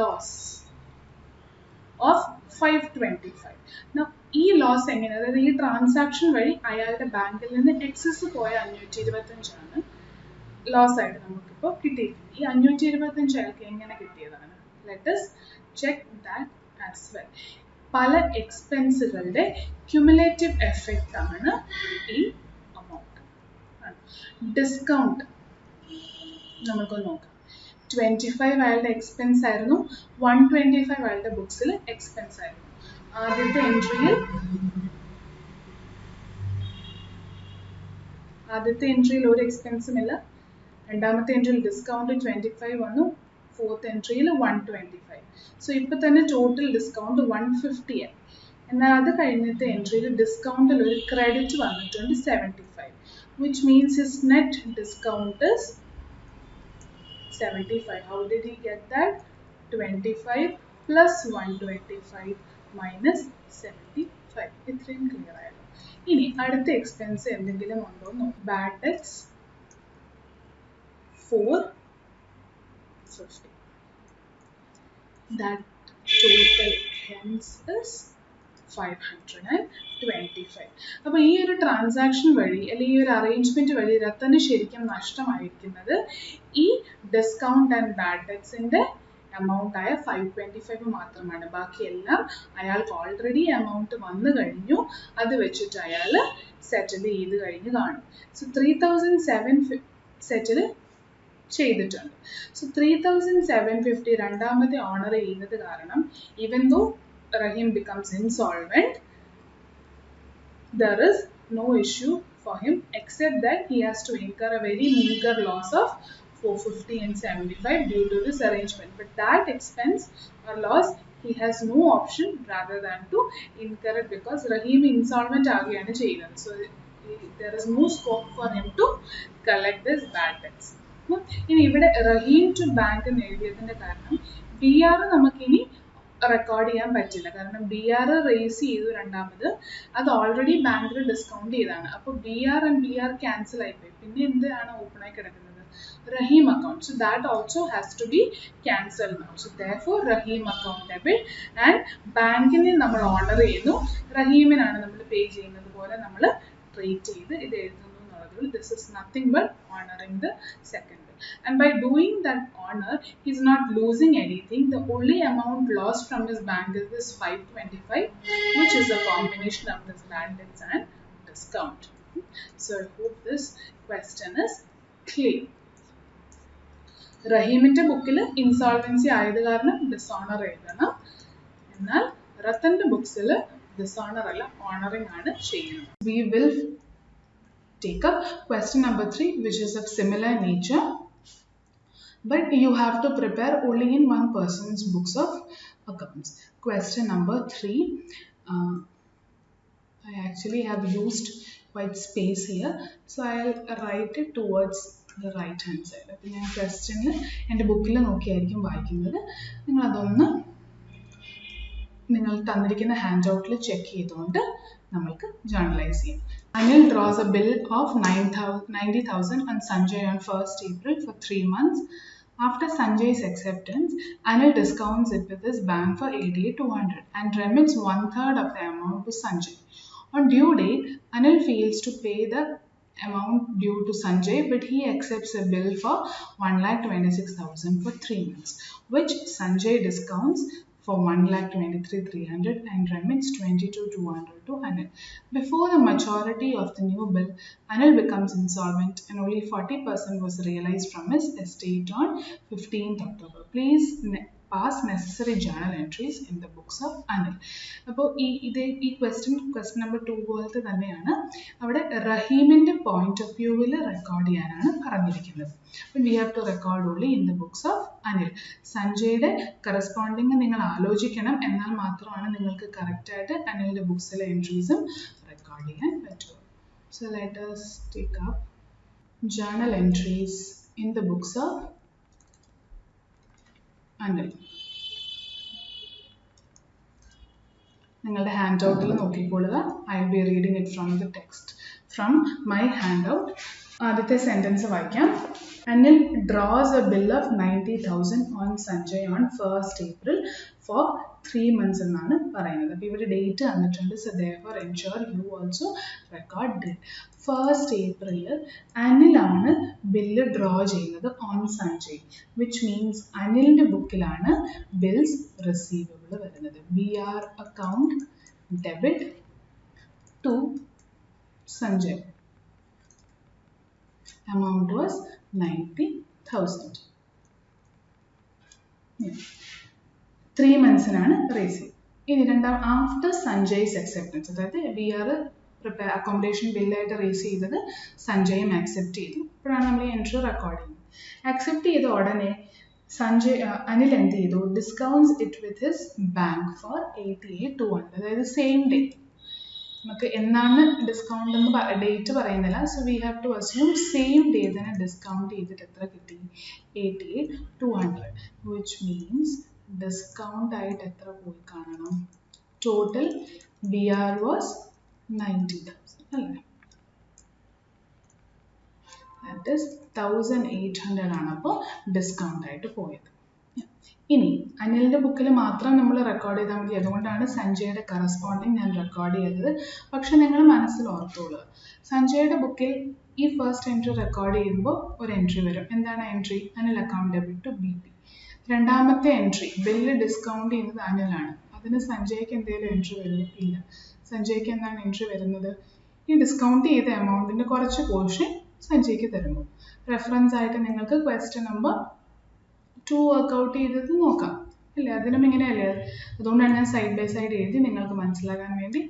loss of 525. Now ഈ ലോസ് എങ്ങനെ, അതായത് ഈ ട്രാൻസാക്ഷൻ വഴി അയാളുടെ ബാങ്കിൽ നിന്ന് എക്സസ് പോയ 525 ആണ് ലോസ് ആയിട്ട് നമുക്കിപ്പോൾ കിട്ടിയിരിക്കുന്നത്. ഈ 525 അയാൾക്ക് എങ്ങനെ കിട്ടിയതാണ്? Let us check that as well. പല എക്സ്പെൻസുകളുടെ ക്യുമുലേറ്റീവ് എഫക്റ്റ് ആണ് ഈ amount. ഡിസ്കൗണ്ട് നമുക്കൊന്ന് നോക്കാം. 25 അയാളുടെ എക്സ്പെൻസ് ആയിരുന്നു, 125 അയാളുടെ ബുക്സിൽ എക്സ്പെൻസ് ആയിരുന്നു. ആദ്യത്തെ എൻട്രിയിൽ ഒരു എക്സ്പെൻസും ഇല്ല. രണ്ടാമത്തെ എൻട്രിയിൽ ഡിസ്കൗണ്ട് 25 വന്നു, ഫോർത്ത് എൻട്രിയിൽ 125. സോ ഇപ്പൊ തന്നെ ടോട്ടൽ ഡിസ്കൗണ്ട് 150 ആയി. എന്നാൽ അത് കഴിഞ്ഞത്തെ എൻട്രിയിൽ ഡിസ്കൗണ്ടിൽ ഒരു ക്രെഡിറ്റ് വന്നിട്ടുണ്ട് 75, which means his net discount is 75. How did he get that? 25 plus 125 minus 75. ഇത്രയും ക്ലിയർ ആയല്ലോ. ഇനി അടുത്ത എക്സ്പെൻസ് എന്തെങ്കിലും ഉണ്ടോ എന്ന് നോക്കാം. Bad debts 450. That total hence is 525. അപ്പോൾ ഈ ഒരു ട്രാൻസാക്ഷൻ വഴി അല്ലെങ്കിൽ ഈ ഒരു അറേഞ്ച്മെന്റ് വഴി രത്തന് ശരിക്കും നഷ്ടമായിരിക്കുന്നത് ഈ ഡിസ്കൗണ്ട് ആൻഡ് ബാഡ് ഡെറ്റ്സിന്റെ എമൗണ്ട് ആയ 525 മാത്രമാണ്. ബാക്കിയെല്ലാം അയാൾക്ക് ഓൾറെഡി എമൗണ്ട് വന്നു കഴിഞ്ഞു, അത് വെച്ചിട്ട് അയാൾ സെറ്റിൽ ചെയ്ത് കഴിഞ്ഞ് കാണും. സോ 3007 സെറ്റിൽ ചെയ്തിട്ടുണ്ട്. സോ 3750 രണ്ടാമത്തെ ഓണർ ചെയ്യുന്നത് കാരണം even though Rahim becomes insolvent, there is no issue for him except that he has to incur a very meager loss of 450 and 75 due to this arrangement. But that expense or loss he has no option rather than to incur it because Rahim insolvent agiyana cheyunnathu. So there is no scope for him to collect this bad debts. ഇനി ഇവിടെ റഹീം to bank എന്ന് എഴുതിയതിന്റെ കാരണം BR നമുക്കിനി record ചെയ്യാൻ പറ്റില്ല. കാരണം BR raise ചെയ്തു രണ്ടാമത്, അത് ഓൾറെഡി ബാങ്കിൽ ഡിസ്കൗണ്ട് ചെയ്താണ്. അപ്പോൾ BR and BR ക്യാൻസൽ ആയിപ്പോയി. പിന്നെ എന്താണ് ഓപ്പൺ ആയി കിടക്കുന്നത്? Rahim account. So that also has to be cancelled now. So therefore Rahim account debit and ബാങ്കിനെ നമ്മൾ ഓണർ ചെയ്യുന്നു, റഹീമിനാണ് നമ്മൾ പേ ചെയ്യുന്നത് പോലെ നമ്മൾ ട്രീറ്റ് ചെയ്ത് ഇത് എഴുതുന്നു എന്നുള്ളതിൽ this is nothing but honoring the second. And by doing that honor, he is not losing anything. The only amount lost from his bank is this 525, which is a combination of this bad debts and discount. So I hope this question is clear. റഹീമിന്റെ ബുക്കിൽ insolvency ആയത് കാരണം dishonour എഴുതണം, എന്നാൽ റത്തന്റെ ബുക്സിൽ dishonour അല്ല honouring ആണ് ചെയ്യുന്നത്. We will take up question number 3, which is of similar nature, but you have to prepare only in one person's books of accounts. Question number 3, I actually have used white space here, so I'll write it towards the right hand side. അപ്പോൾ ഞാൻ ക്വസ്റ്റ്യനിൽ എൻ്റെ ബുക്കിൽ നോക്കിയായിരിക്കും വായിക്കുന്നത്. നിങ്ങളതൊന്ന് നിങ്ങൾ തന്നിരിക്കുന്ന hand ഔട്ടിൽ check ചെയ്തുകൊണ്ട് നമ്മൾക്ക് ജേർണലൈസ് ചെയ്യാം. Anil draws a bill of 90,000 on Sanjay on 1st April for 3 months. After Sanjay's acceptance, Anil discounts it with his bank for 88,200 and remits 1/3 of the amount to Sanjay. On due date, Anil fails to pay the amount due to Sanjay, but he accepts a bill for 1,26,000 for 3 months, which Sanjay discounts for 1,23,300 and remits 22,200 to Anil. Before the maturity of the new bill, Anil becomes insolvent and only 40% was realized from his estate on 15th October. Please pass necessary journal entries in the books of Anil. അപ്പോൾ ഈ question number 2 പോലത്തെ തന്നെയാണ്. അവിടെ റഹീമിൻ്റെ point of വ്യൂവിൽ record ചെയ്യാനാണ് പറഞ്ഞിരിക്കുന്നത്. We have to record only in the books of Anil. സഞ്ജയുടെ കറസ്പോണ്ടിങ് നിങ്ങൾ ആലോചിക്കണം, എന്നാൽ മാത്രമാണ് നിങ്ങൾക്ക് കറക്റ്റായിട്ട് അനിലിൻ്റെ ബുക്സിലെ എൻട്രീസും റെക്കോർഡ് ചെയ്യാൻ പറ്റുള്ളൂ. So let us take up journal entries in the books of Anil. നിങ്ങളുടെ ഹാൻഡ് ഔട്ടിൽ നോക്കിക്കൊള്ളുക. I will be reading it from the text from my handout. ആദ്യത്തെ സെൻറ്റൻസ് വായിക്കാം. Anil draws a bill of 90,000 on Sanjay on 1st April for 3 months എന്നാണ് പറയുന്നത്. അപ്പോൾ ഇവിടെ date തന്നിട്ടുണ്ട്. So therefore ensure you also record date. 1st April അനിലാണ് bill draw ചെയ്യുന്നത് on Sanjay, which means അനിലിൻ്റെ ബുക്കിലാണ് ബിൽസ് റിസീവബിൾ വരുന്നത്. BR account debit to Sanjay. Amount was 90,000. 3 monthsനാണ് racing. ഇനി രണ്ടാം, ആഫ്റ്റർ സഞ്ജയ്സ് അക്സെപ്റ്റൻസ്, അതായത് BR അക്കോമഡേഷൻ ബില്ലായിട്ട് റേസ് ചെയ്തത് സഞ്ജയും അക്സെപ്റ്റ് ചെയ്തു. അപ്പോഴാണ് നമ്മൾ ഈ എൻട്രി റെക്കോർഡ് ചെയ്യുന്നത്. അക്സെപ്റ്റ് ചെയ്ത ഉടനെ അനിൽ എന്ത് ചെയ്തു? Discounts it with his bank for 88,200. അതായത് സെയിം ഡേ. നമുക്ക് എന്നാണ് ഡിസ്കൗണ്ട് എന്ന് ഡേറ്റ് പറയുന്നില്ല. So we have to assume same day തന്നെ ഡിസ്കൗണ്ട് ചെയ്തിട്ട് എത്ര കിട്ടി? 88,200, വിച്ച് മീൻസ് ഡിസ്കൗണ്ട് ആയിട്ട് എത്ര പോയി കാണണം? ടോട്ടൽ BR വാസ് 90,000 അല്ലേ? ദാറ്റ് ഈസ് 1,800 ആണ് അപ്പോൾ ഡിസ്കൗണ്ട് ആയിട്ട് പോയത്. ഇനി അനിലിൻ്റെ ബുക്കിൽ മാത്രം നമ്മൾ റെക്കോർഡ് ചെയ്താൽ മതി. അതുകൊണ്ടാണ് സഞ്ജയുടെ കറസ്പോണ്ടിങ് ഞാൻ റെക്കോർഡ് ചെയ്തത്. പക്ഷെ നിങ്ങൾ മനസ്സിൽ ഓർത്തോളുക, സഞ്ജയുടെ ബുക്കിൽ ഈ ഫസ്റ്റ് എൻട്രി റെക്കോർഡ് ചെയ്യുമ്പോൾ ഒരു എൻട്രി വരും. എന്താണ് entry? Anil account debit to BP. രണ്ടാമത്തെ എൻട്രി ബില്ല് ഡിസ്കൗണ്ട് ചെയ്യുന്നത് അനിലാണ്. അതിന് സഞ്ജയ്ക്ക് എന്തെങ്കിലും എൻട്രി വരുമോ? ഇല്ല. സഞ്ജയ്ക്ക് എന്താണ് എൻട്രി വരുന്നത്? ഈ ഡിസ്കൗണ്ട് ചെയ്ത എമൗണ്ടിൻ്റെ കുറച്ച് പോർഷൻ സഞ്ജയ്ക്ക് തരുമ്പോൾ. റെഫറൻസ് ആയിട്ട് നിങ്ങൾക്ക് ക്വസ്റ്റ്യൻ നമ്പർ 2 വർക്കൗട്ട് ചെയ്തത് നോക്കാം അല്ലേ? അതിനും ഇങ്ങനെയല്ലേ? അതുകൊണ്ടാണ് ഞാൻ സൈഡ് ബൈ സൈഡ് എഴുതി നിങ്ങൾക്ക് മനസ്സിലാക്കാൻ വേണ്ടി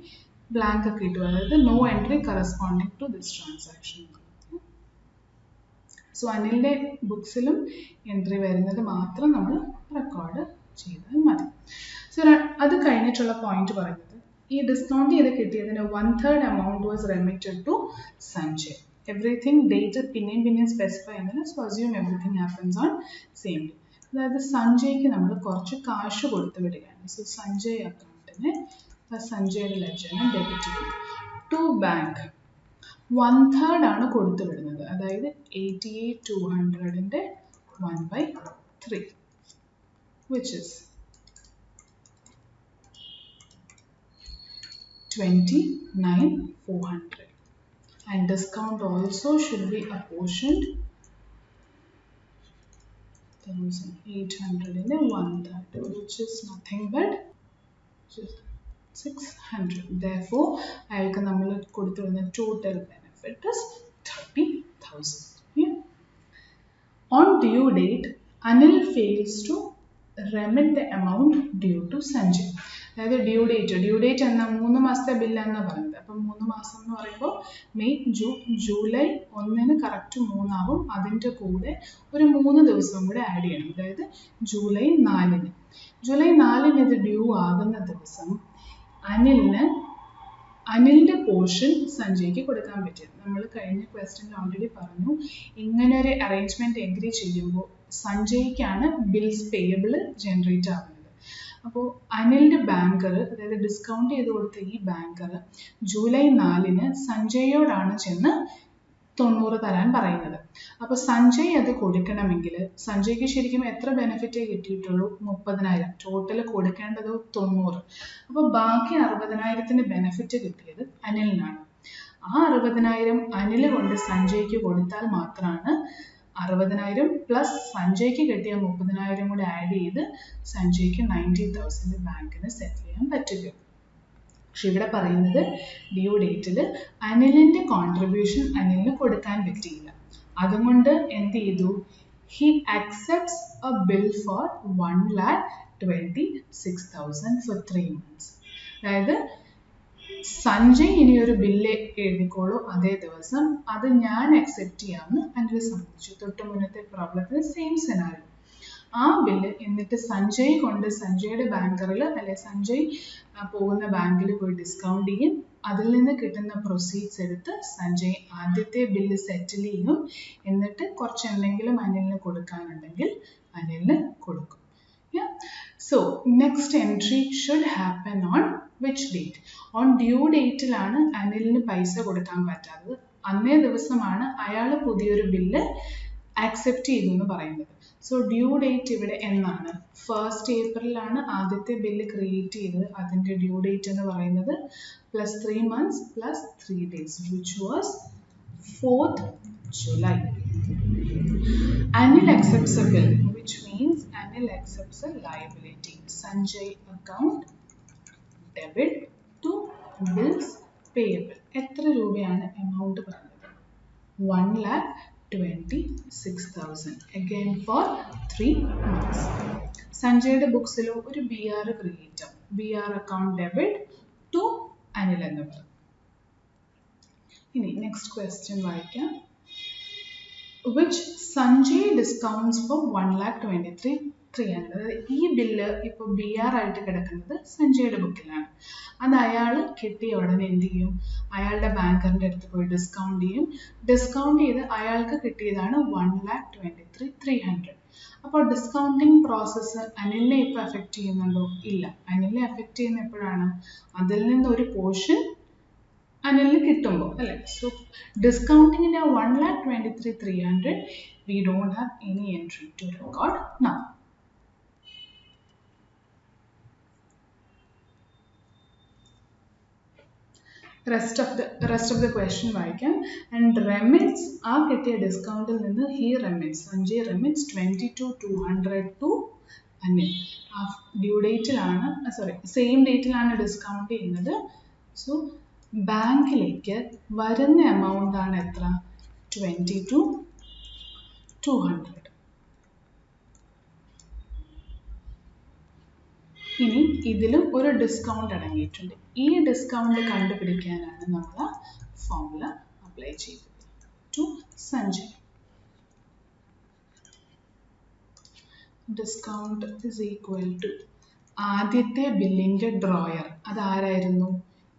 ബ്ലാങ്ക് ഒക്കെ ഇട്ടു. അതായത് no entry corresponding to this transaction. So അനിലിൻ്റെ ബുക്സിലും എൻട്രി വരുന്നത് മാത്രം നമ്മൾ റെക്കോർഡ് ചെയ്താൽ മതി. സോ അത് കഴിഞ്ഞിട്ടുള്ള പോയിന്റ് പറയുന്നത്, ഈ ഡിസ്കൗണ്ട് ചെയ്ത് കിട്ടിയതിന് 1/3 amount was remitted to Sanjay. Everything date പിന്നെയും സ്പെസിഫൈ ചെയ്യുന്നില്ല. So assume everything happens on same day. അതായത് സഞ്ജയ്ക്ക് നമ്മൾ കുറച്ച് കാശ് കൊടുത്ത് വിടുകയാണ്. സോ സഞ്ജയ് അക്കൗണ്ടിന് സഞ്ജയുടെ ലെഡ്ജറിനെ ഡെബിറ്റ് ചെയ്യും. ടു ബാങ്ക് 1/3 ആണ് കൊടുത്തു വിടുന്നത്. അതായത് 88,200ന്റെ 1/3, which is 29,400. And discount also should be apportioned 1,800 in a 1/3, which is nothing but 600. Therefore, അയാൾക്ക് നമ്മൾ കൊടുത്തിരുന്ന total benefit is 30,000. Yeah. On due date, Anil fails to remit the amount due to Sanjay. അതായത് due date എന്നാ 3 മാസത്തെ ബില്ലാണെന്നാണ് പറയുന്നത്. അപ്പം 3 മാസം എന്ന് പറയുമ്പോൾ മെയ്, ജൂൺ, ജൂലൈ 1 കറക്റ്റ് 3 ആവും. അതിൻ്റെ കൂടെ ഒരു 3 ദിവസം കൂടെ ആഡ് ചെയ്യണം. അതായത് ജൂലൈ 4. ജൂലൈ 4 ഇത് ഡ്യൂ ആകുന്ന ദിവസം അനിലിൻ്റെ പോർഷൻ സഞ്ജയ്ക്ക് കൊടുക്കാൻ പറ്റിയത്. നമ്മൾ കഴിഞ്ഞ ക്വസ്റ്റ്യനിൽ ഓൾറെഡി പറഞ്ഞു, ഇങ്ങനെ ഒരു അറേഞ്ച്മെൻറ്റ് എഗ്രി ചെയ്യുമ്പോൾ സഞ്ജയ്ക്കാണ് ബിൽസ് പേയബിൾ ജനറേറ്റ് ആവുന്നത്. അപ്പോൾ അനിലിൻ്റെ ബാങ്കർ, അതായത് ഡിസ്കൗണ്ട് ചെയ്ത് കൊടുത്ത ഈ ബാങ്കർ ജൂലൈ 4 സഞ്ജയോടാണ് ചെന്ന് 90 തരാൻ പറയുന്നത്. അപ്പോൾ സഞ്ജയ് അത് കൊടുക്കണമെങ്കിൽ സഞ്ജയ്ക്ക് ശരിക്കും എത്ര ബെനിഫിറ്റേ കിട്ടിയിട്ടുള്ളൂ? 30,000. ടോട്ടൽ കൊടുക്കേണ്ടത് 90. അപ്പോൾ ബാക്കി 60,000ത്തിന് ബെനിഫിറ്റ് കിട്ടിയത് അനിലിനാണ്. ആ 60,000 അനിൽ കൊണ്ട് സഞ്ജയ്ക്ക് കൊടുത്താൽ മാത്രമാണ് 60,000 പ്ലസ് സഞ്ജയ്ക്ക് കിട്ടിയ 30,000 കൂടെ ആഡ് ചെയ്ത് സഞ്ജയ്ക്ക് 90,000 ബാങ്കിന് സെറ്റിൽ ചെയ്യാൻ പറ്റുക. പക്ഷെ ഇവിടെ പറയുന്നത് ഡ്യൂ ഡേറ്റിൽ അനിലിൻ്റെ കോൺട്രിബ്യൂഷൻ അനിലിന് കൊടുക്കാൻ പറ്റിയില്ല. അതുകൊണ്ട് എന്ത് ചെയ്തു? He accepts a bill for 1,26,000 for 3 months. അതായത് സഞ്ജയ് ഇനി ഒരു ബില്ല് എഴുതിക്കോളൂ അതേ ദിവസം, അത് ഞാൻ അക്സെപ്റ്റ് ചെയ്യാമെന്ന് അനിൽ സമ്മതിച്ചു. തൊട്ട് മുന്നത്തെ പ്രോബ്ലത്തിന് സെയിം സിനാരിയോ. ആ ബില്ല് എന്നിട്ട് സഞ്ജയ് കൊണ്ട് സഞ്ജയുടെ ബാങ്കറിൽ അല്ലെ സഞ്ജയ് പോകുന്ന ബാങ്കിൽ പോയി ഡിസ്കൗണ്ട് ചെയ്യും. അതിൽ നിന്ന് കിട്ടുന്ന പ്രൊസീഡ്സ് എടുത്ത് സഞ്ജയ് ആദ്യത്തെ ബില്ല് സെറ്റിൽ ചെയ്യും. എന്നിട്ട് കുറച്ച് എന്തെങ്കിലും അനിലിന് കൊടുക്കാനുണ്ടെങ്കിൽ അനിലിന് കൊടുക്കും. So next entry should happen on which date? On due dateലാണ് അനിലിന് പൈസ കൊടുക്കാൻ പറ്റാത്തത്. അന്നേ ദിവസമാണ് അയാൾ പുതിയൊരു ബില്ല് ആക്സെപ്റ്റ് ചെയ്തു എന്ന് പറയുന്നത്. സോ ഡ്യൂ ഡേറ്റ് ഇവിടെ എന്നാണ്? 1st ഏപ്രിലാണ് ആദ്യത്തെ ബില്ല് ക്രിയേറ്റ് ചെയ്തത്. അതിൻ്റെ ഡ്യൂ ഡേറ്റ് എന്ന് പറയുന്നത് +3 months +3 days, which was 4th July. Anil accepts a bill, which means Anil accepts a liability. Sanjay account debit to bills payable. എത്ര രൂപയാണ് എമൗണ്ട് പറഞ്ഞത്? 1,26,000. Again for 3 months. സഞ്ജയുടെ ബുക്സിലോ ഒരു BR ക്രിയേറ്റ് ആവും. BR account debit to Anil എന്ന് പറയും. ഇനി next question വായിക്കാം. Which Sanjay discounts for 1,23,300. ഈ ബില്ല് ഇപ്പോൾ BR ആയിട്ട് കിടക്കുന്നത് സഞ്ജയുടെ ബുക്കിലാണ്. അത് അയാൾ കിട്ടിയ ഉടനെ എന്ത് ചെയ്യും? അയാളുടെ ബാങ്കറിൻ്റെ അടുത്ത് പോയി ഡിസ്കൗണ്ട് ചെയ്യും. ഡിസ്കൗണ്ട് ചെയ്ത് അയാൾക്ക് കിട്ടിയതാണ് 1,23,300. അപ്പോൾ ഡിസ്കൗണ്ടിങ് പ്രോസസ്സ് അനിലിനെ ഇപ്പോൾ എഫക്റ്റ് ചെയ്യുന്നുണ്ടോ? ഇല്ല. അനിലിനെ എഫക്റ്റ് ചെയ്യുന്ന എപ്പോഴാണ്? അതിൽ നിന്നൊരു പോർഷൻ അനിലിന് കിട്ടുമ്പോൾ അല്ലേ? സോ ഡിസ്കൗണ്ടിങ്ങിൻ്റെ 1,23,300 we don't have any entry to record now. Rest of the question വായിക്കാം. And remits ആ കിട്ടിയ ഡിസ്കൗണ്ടിൽ നിന്ന് സഞ്ജയ് remits 22,200 to അനിൽ. ആ ഡ്യൂ ഡേറ്റിലാണ് സെയിം ഡേറ്റിലാണ് ഡിസ്കൗണ്ട് ചെയ്യുന്നത്. സോ ബാങ്കിലേക്ക് വരുന്ന എമൗണ്ട് ആണ് എത്ര? 22,200. ഇനി ഇതിലും ഒരു ഡിസ്കൗണ്ട് അടങ്ങിയിട്ടുണ്ട്. ഈ ഡിസ്കൗണ്ട് കണ്ടുപിടിക്കാനാണ് നമ്മൾ ഫോർമുല അപ്ലൈ ചെയ്തത്. To Sanjay discount is equal to ആദ്യത്തെ ബില്ലിൻ്റെ ഡ്രോയർ. അതാരായിരുന്നു?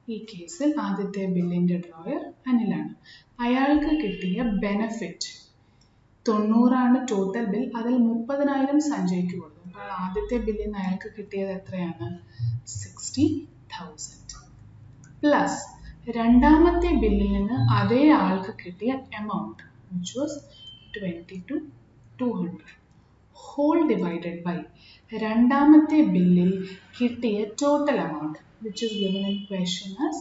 ഈ കേസിൽ ആദ്യത്തെ ബില്ലിൻ്റെ ഡ്രോയർ അനിലാണ്. അയാൾക്ക് കിട്ടിയ ബെനഫിറ്റ് 90 ടോട്ടൽ ബിൽ. അതിൽ 30,000 സഞ്ജയ്ക്ക് കൊടുത്തു. അപ്പോൾ ആദ്യത്തെ ബില്ലിൽ നിന്ന് അയാൾക്ക് കിട്ടിയത് എത്രയാണ്? 60,000 പ്ലസ് രണ്ടാമത്തെ ബില്ലിൽ നിന്ന് അതേ ആൾക്ക് കിട്ടിയ amount which was 22,200 whole divided by രണ്ടാമത്തെ ബില്ലിൽ കിട്ടിയ total amount which is given in question as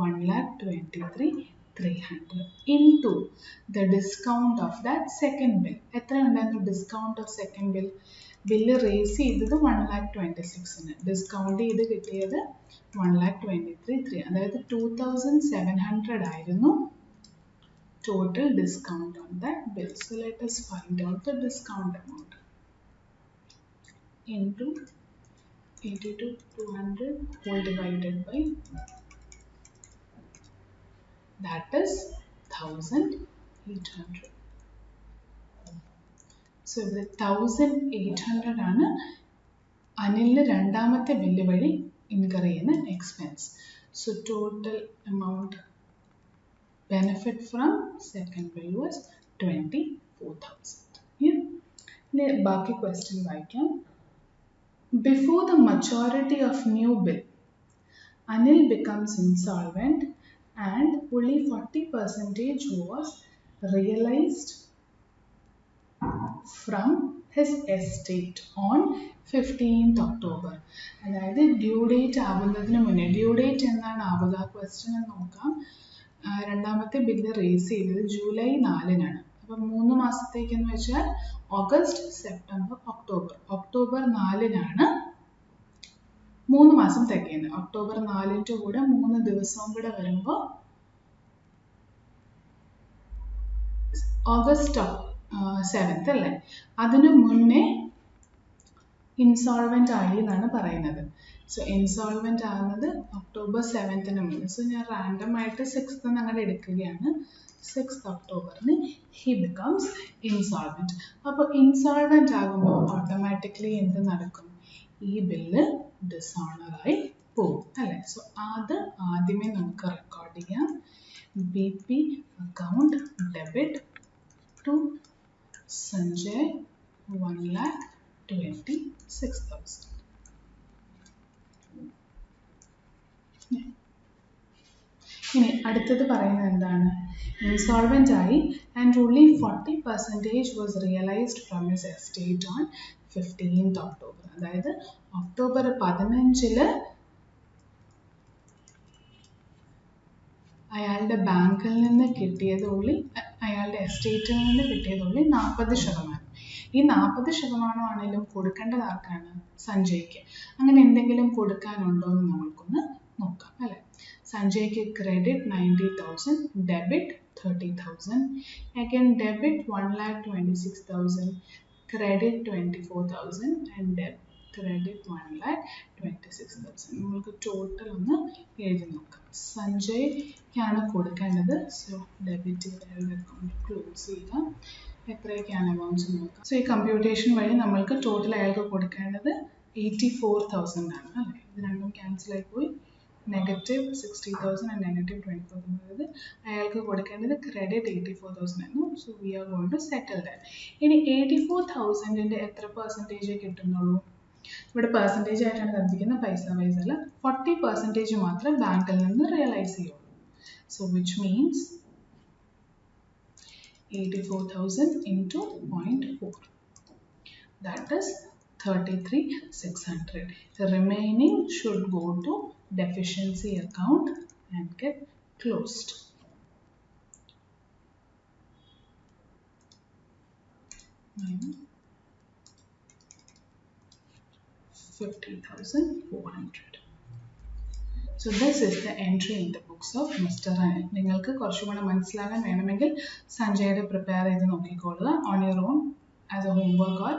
1,23,300 into the discount of that second bill. എത്ര ഉണ്ടായിരുന്നു discount of second bill? Bill raise ചെയ്തത് 1,26,000. ഡിസ്കൗണ്ട് ചെയ്ത് കിട്ടിയത് 1,23,300. അതായത് 2,700 ആയിരുന്നു total discount on that bill. So let us find out the discount amount into 82,200 whole divided by that is 1,800. So ഇവിടെ 1,800 ആണ് അനിലിന് രണ്ടാമത്തെ ബില്ല് വഴി ഇൻകർ ചെയ്യുന്ന expense. So total amount benefit from second bill was 24,000. ഇനി ബാക്കി question വായിക്കാം. Before the maturity of new bill, Anil becomes insolvent and only 40% was realized from his estate on 15th October. അതായത് due date ആവുന്നതിന് മുന്നേ, due date എന്നാണ് ആവുക question നോക്കാം. രണ്ടാമത്തെ ബില്ല് റേസ് ചെയ്തത് ജൂലൈ 4-നാണ്. അപ്പം 3 മാസത്തേക്കെന്ന് വെച്ചാൽ ഓഗസ്റ്റ്, സെപ്റ്റംബർ, ഒക്ടോബർ 4-നാണ് 3 മാസം തികയുന്നത്. ഒക്ടോബർ 4-ൻ്റെ കൂടെ 3 ദിവസവും കൂടെ വരുമ്പോൾ ഓഗസ്റ്റ് 7th അല്ലേ? അതിനു മുന്നേ ഇൻസോൾവെൻ്റ് ആയി എന്നാണ് പറയുന്നത്. സോ ഇൻസോൾവെൻ്റ് ആകുന്നത് October 7th മുന്നേ. സോ ഞാൻ റാൻഡം ആയിട്ട് 6th അങ്ങനെ എടുക്കുകയാണ്. 6th October he becomes insolvent. അപ്പോൾ ഇൻസോൾവെൻ്റ് ആകുമ്പോൾ ഓട്ടോമാറ്റിക്കലി എന്ത് നടക്കും? ഈ ബില്ല് ഡിസോണറായി പോകും അല്ലേ? സോ അത് ആദ്യമേ നമുക്ക് റെക്കോർഡ് ചെയ്യാം. BP account debit to Sanjay 1,26,000. ഇനി അടുത്തത് പറയുന്നത് എന്താണ്? ഇൻസോൾവെൻ്റ് ആയി and only 40% was realised from his estate on 15th October. അതായത് October 15 അയാളുടെ ബാങ്കിൽ നിന്ന് കിട്ടിയത് ഓൺലി, അയാളുടെ എസ്റ്റേറ്റിൽ നിന്ന് കിട്ടിയത് ഓൺലി 40%. ഈ 40% ആണെങ്കിലും കൊടുക്കേണ്ടത് ആർക്കാണ്? സഞ്ജയ്ക്ക്. അങ്ങനെ എന്തെങ്കിലും കൊടുക്കാനുണ്ടോ എന്ന് നമ്മൾക്കൊന്ന് നോക്കാം അല്ലേ? സഞ്ജയ്ക്ക് credit 90,000, debit 30,000, again debit 1,26,000, credit 24,000 and credit 1,26,000. നമ്മൾക്ക് ടോട്ടൽ ഒന്ന് എഴുതി നോക്കാം. സഞ്ജയ്ക്കാണ് കൊടുക്കേണ്ടത്. സോ ഡെബിറ്റ് അയാളുടെ അക്കൗണ്ട് ക്ലോസ് ചെയ്യുക. എത്രയൊക്കെയാണ് അമൗണ്ട്സ് നോക്കാം. സോ ഈ കമ്പ്യൂട്ടേഷൻ വഴി നമ്മൾക്ക് ടോട്ടൽ അയാൾക്ക് കൊടുക്കേണ്ടത് 84,000 ആണ് അല്ലേ? ഇത് രണ്ടും ക്യാൻസൽ ആയിപ്പോയി. -60,000 ആൻഡ് -24,000. അതായത് അയാൾക്ക് കൊടുക്കേണ്ടത് ക്രെഡിറ്റ് 84,000 ആയിരുന്നു. So we are going to settle that. ഇനി 84,000ൻ്റെ എത്ര പെർസെൻറ്റേജ് കിട്ടുന്നുള്ളൂ? ഇവിടെ പെർസെൻറ്റേജ് ആയിട്ടാണ് തന്നിരിക്കുന്നത്, പൈസ വൈസ് അല്ല. 40% മാത്രമേ ബാങ്കിൽ നിന്ന് റിയലൈസ് ചെയ്യുള്ളൂ. So which means 84,000 into 0.4, that is 33,600. The remaining should go to deficiency account and get closed. -50,400. So this is the entry in the books of Mr. Anil. നിങ്ങൾക്ക് കുറച്ചുകൂടെ മനസ്സിലാകാൻ വേണമെങ്കിൽ സഞ്ജയുടെ പ്രിപ്പയർ ചെയ്ത് നോക്കിക്കോളുക on your own as a homework or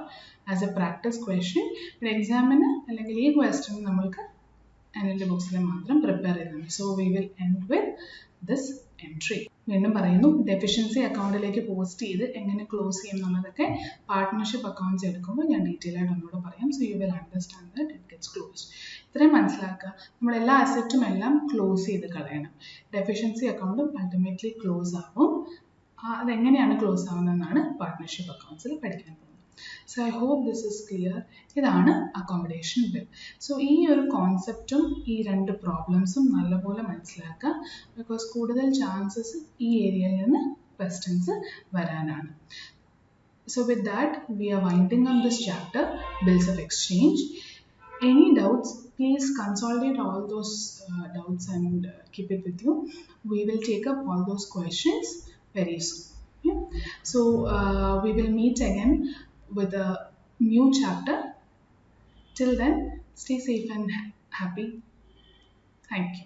as a practice question. ഒരു എക്സാമിന് അല്ലെങ്കിൽ ഈ question നമ്മൾക്ക് അനിലിൻ്റെ ബുക്സിൽ മാത്രം പ്രിപ്പയർ ചെയ്തതാണ്. So we will end with this entry. വീണ്ടും പറയുന്നു, ഡെഫിഷ്യൻസി അക്കൗണ്ടിലേക്ക് പോസ്റ്റ് ചെയ്ത് എങ്ങനെ ക്ലോസ് ചെയ്യും എന്നുള്ളതൊക്കെ പാർട്ട്ണർഷിപ്പ് അക്കൗണ്ട്സ് എടുക്കുമ്പോൾ ഞാൻ ഡീറ്റെയിൽ ആയിട്ട് ഒന്നുകൂടെ പറയാം. So you will understand that it gets closed. ഇത്രയും മനസ്സിലാക്കുക. നമ്മുടെ എല്ലാ അസറ്റും എല്ലാം ക്ലോസ് ചെയ്ത് കളയണം. ഡെഫിഷ്യൻസി അക്കൗണ്ടും അൾട്ടിമേറ്റ്ലി ക്ലോസ് ആവും. അതെങ്ങനെയാണ് ക്ലോസ് ആവുന്നതെന്നാണ് പാർട്ട്ണർഷിപ്പ് അക്കൗണ്ട്സിൽ പഠിക്കാൻ പോകുന്നത്. So I hope this is clear. ഇതാണ് അക്കോമഡേഷൻ ബിൽ. സോ ഈ ഒരു കോൺസെപ്റ്റും ഈ രണ്ട് പ്രോബ്ലംസും നല്ലപോലെ മനസ്സിലാക്കുക. ബിക്കോസ് കൂടുതൽ ചാൻസസ് ഈ ഏരിയയിൽ നിന്ന് ക്വസ്റ്റ്യൻസ് വരാനാണ്. So with that, we are winding up this chapter, Bills of Exchange. Any doubts, please consolidate all those doubts and keep it with you. We will take up all those questions very soon. Okay? So we will meet again with a new chapter. Till then, stay safe and happy. Thank you.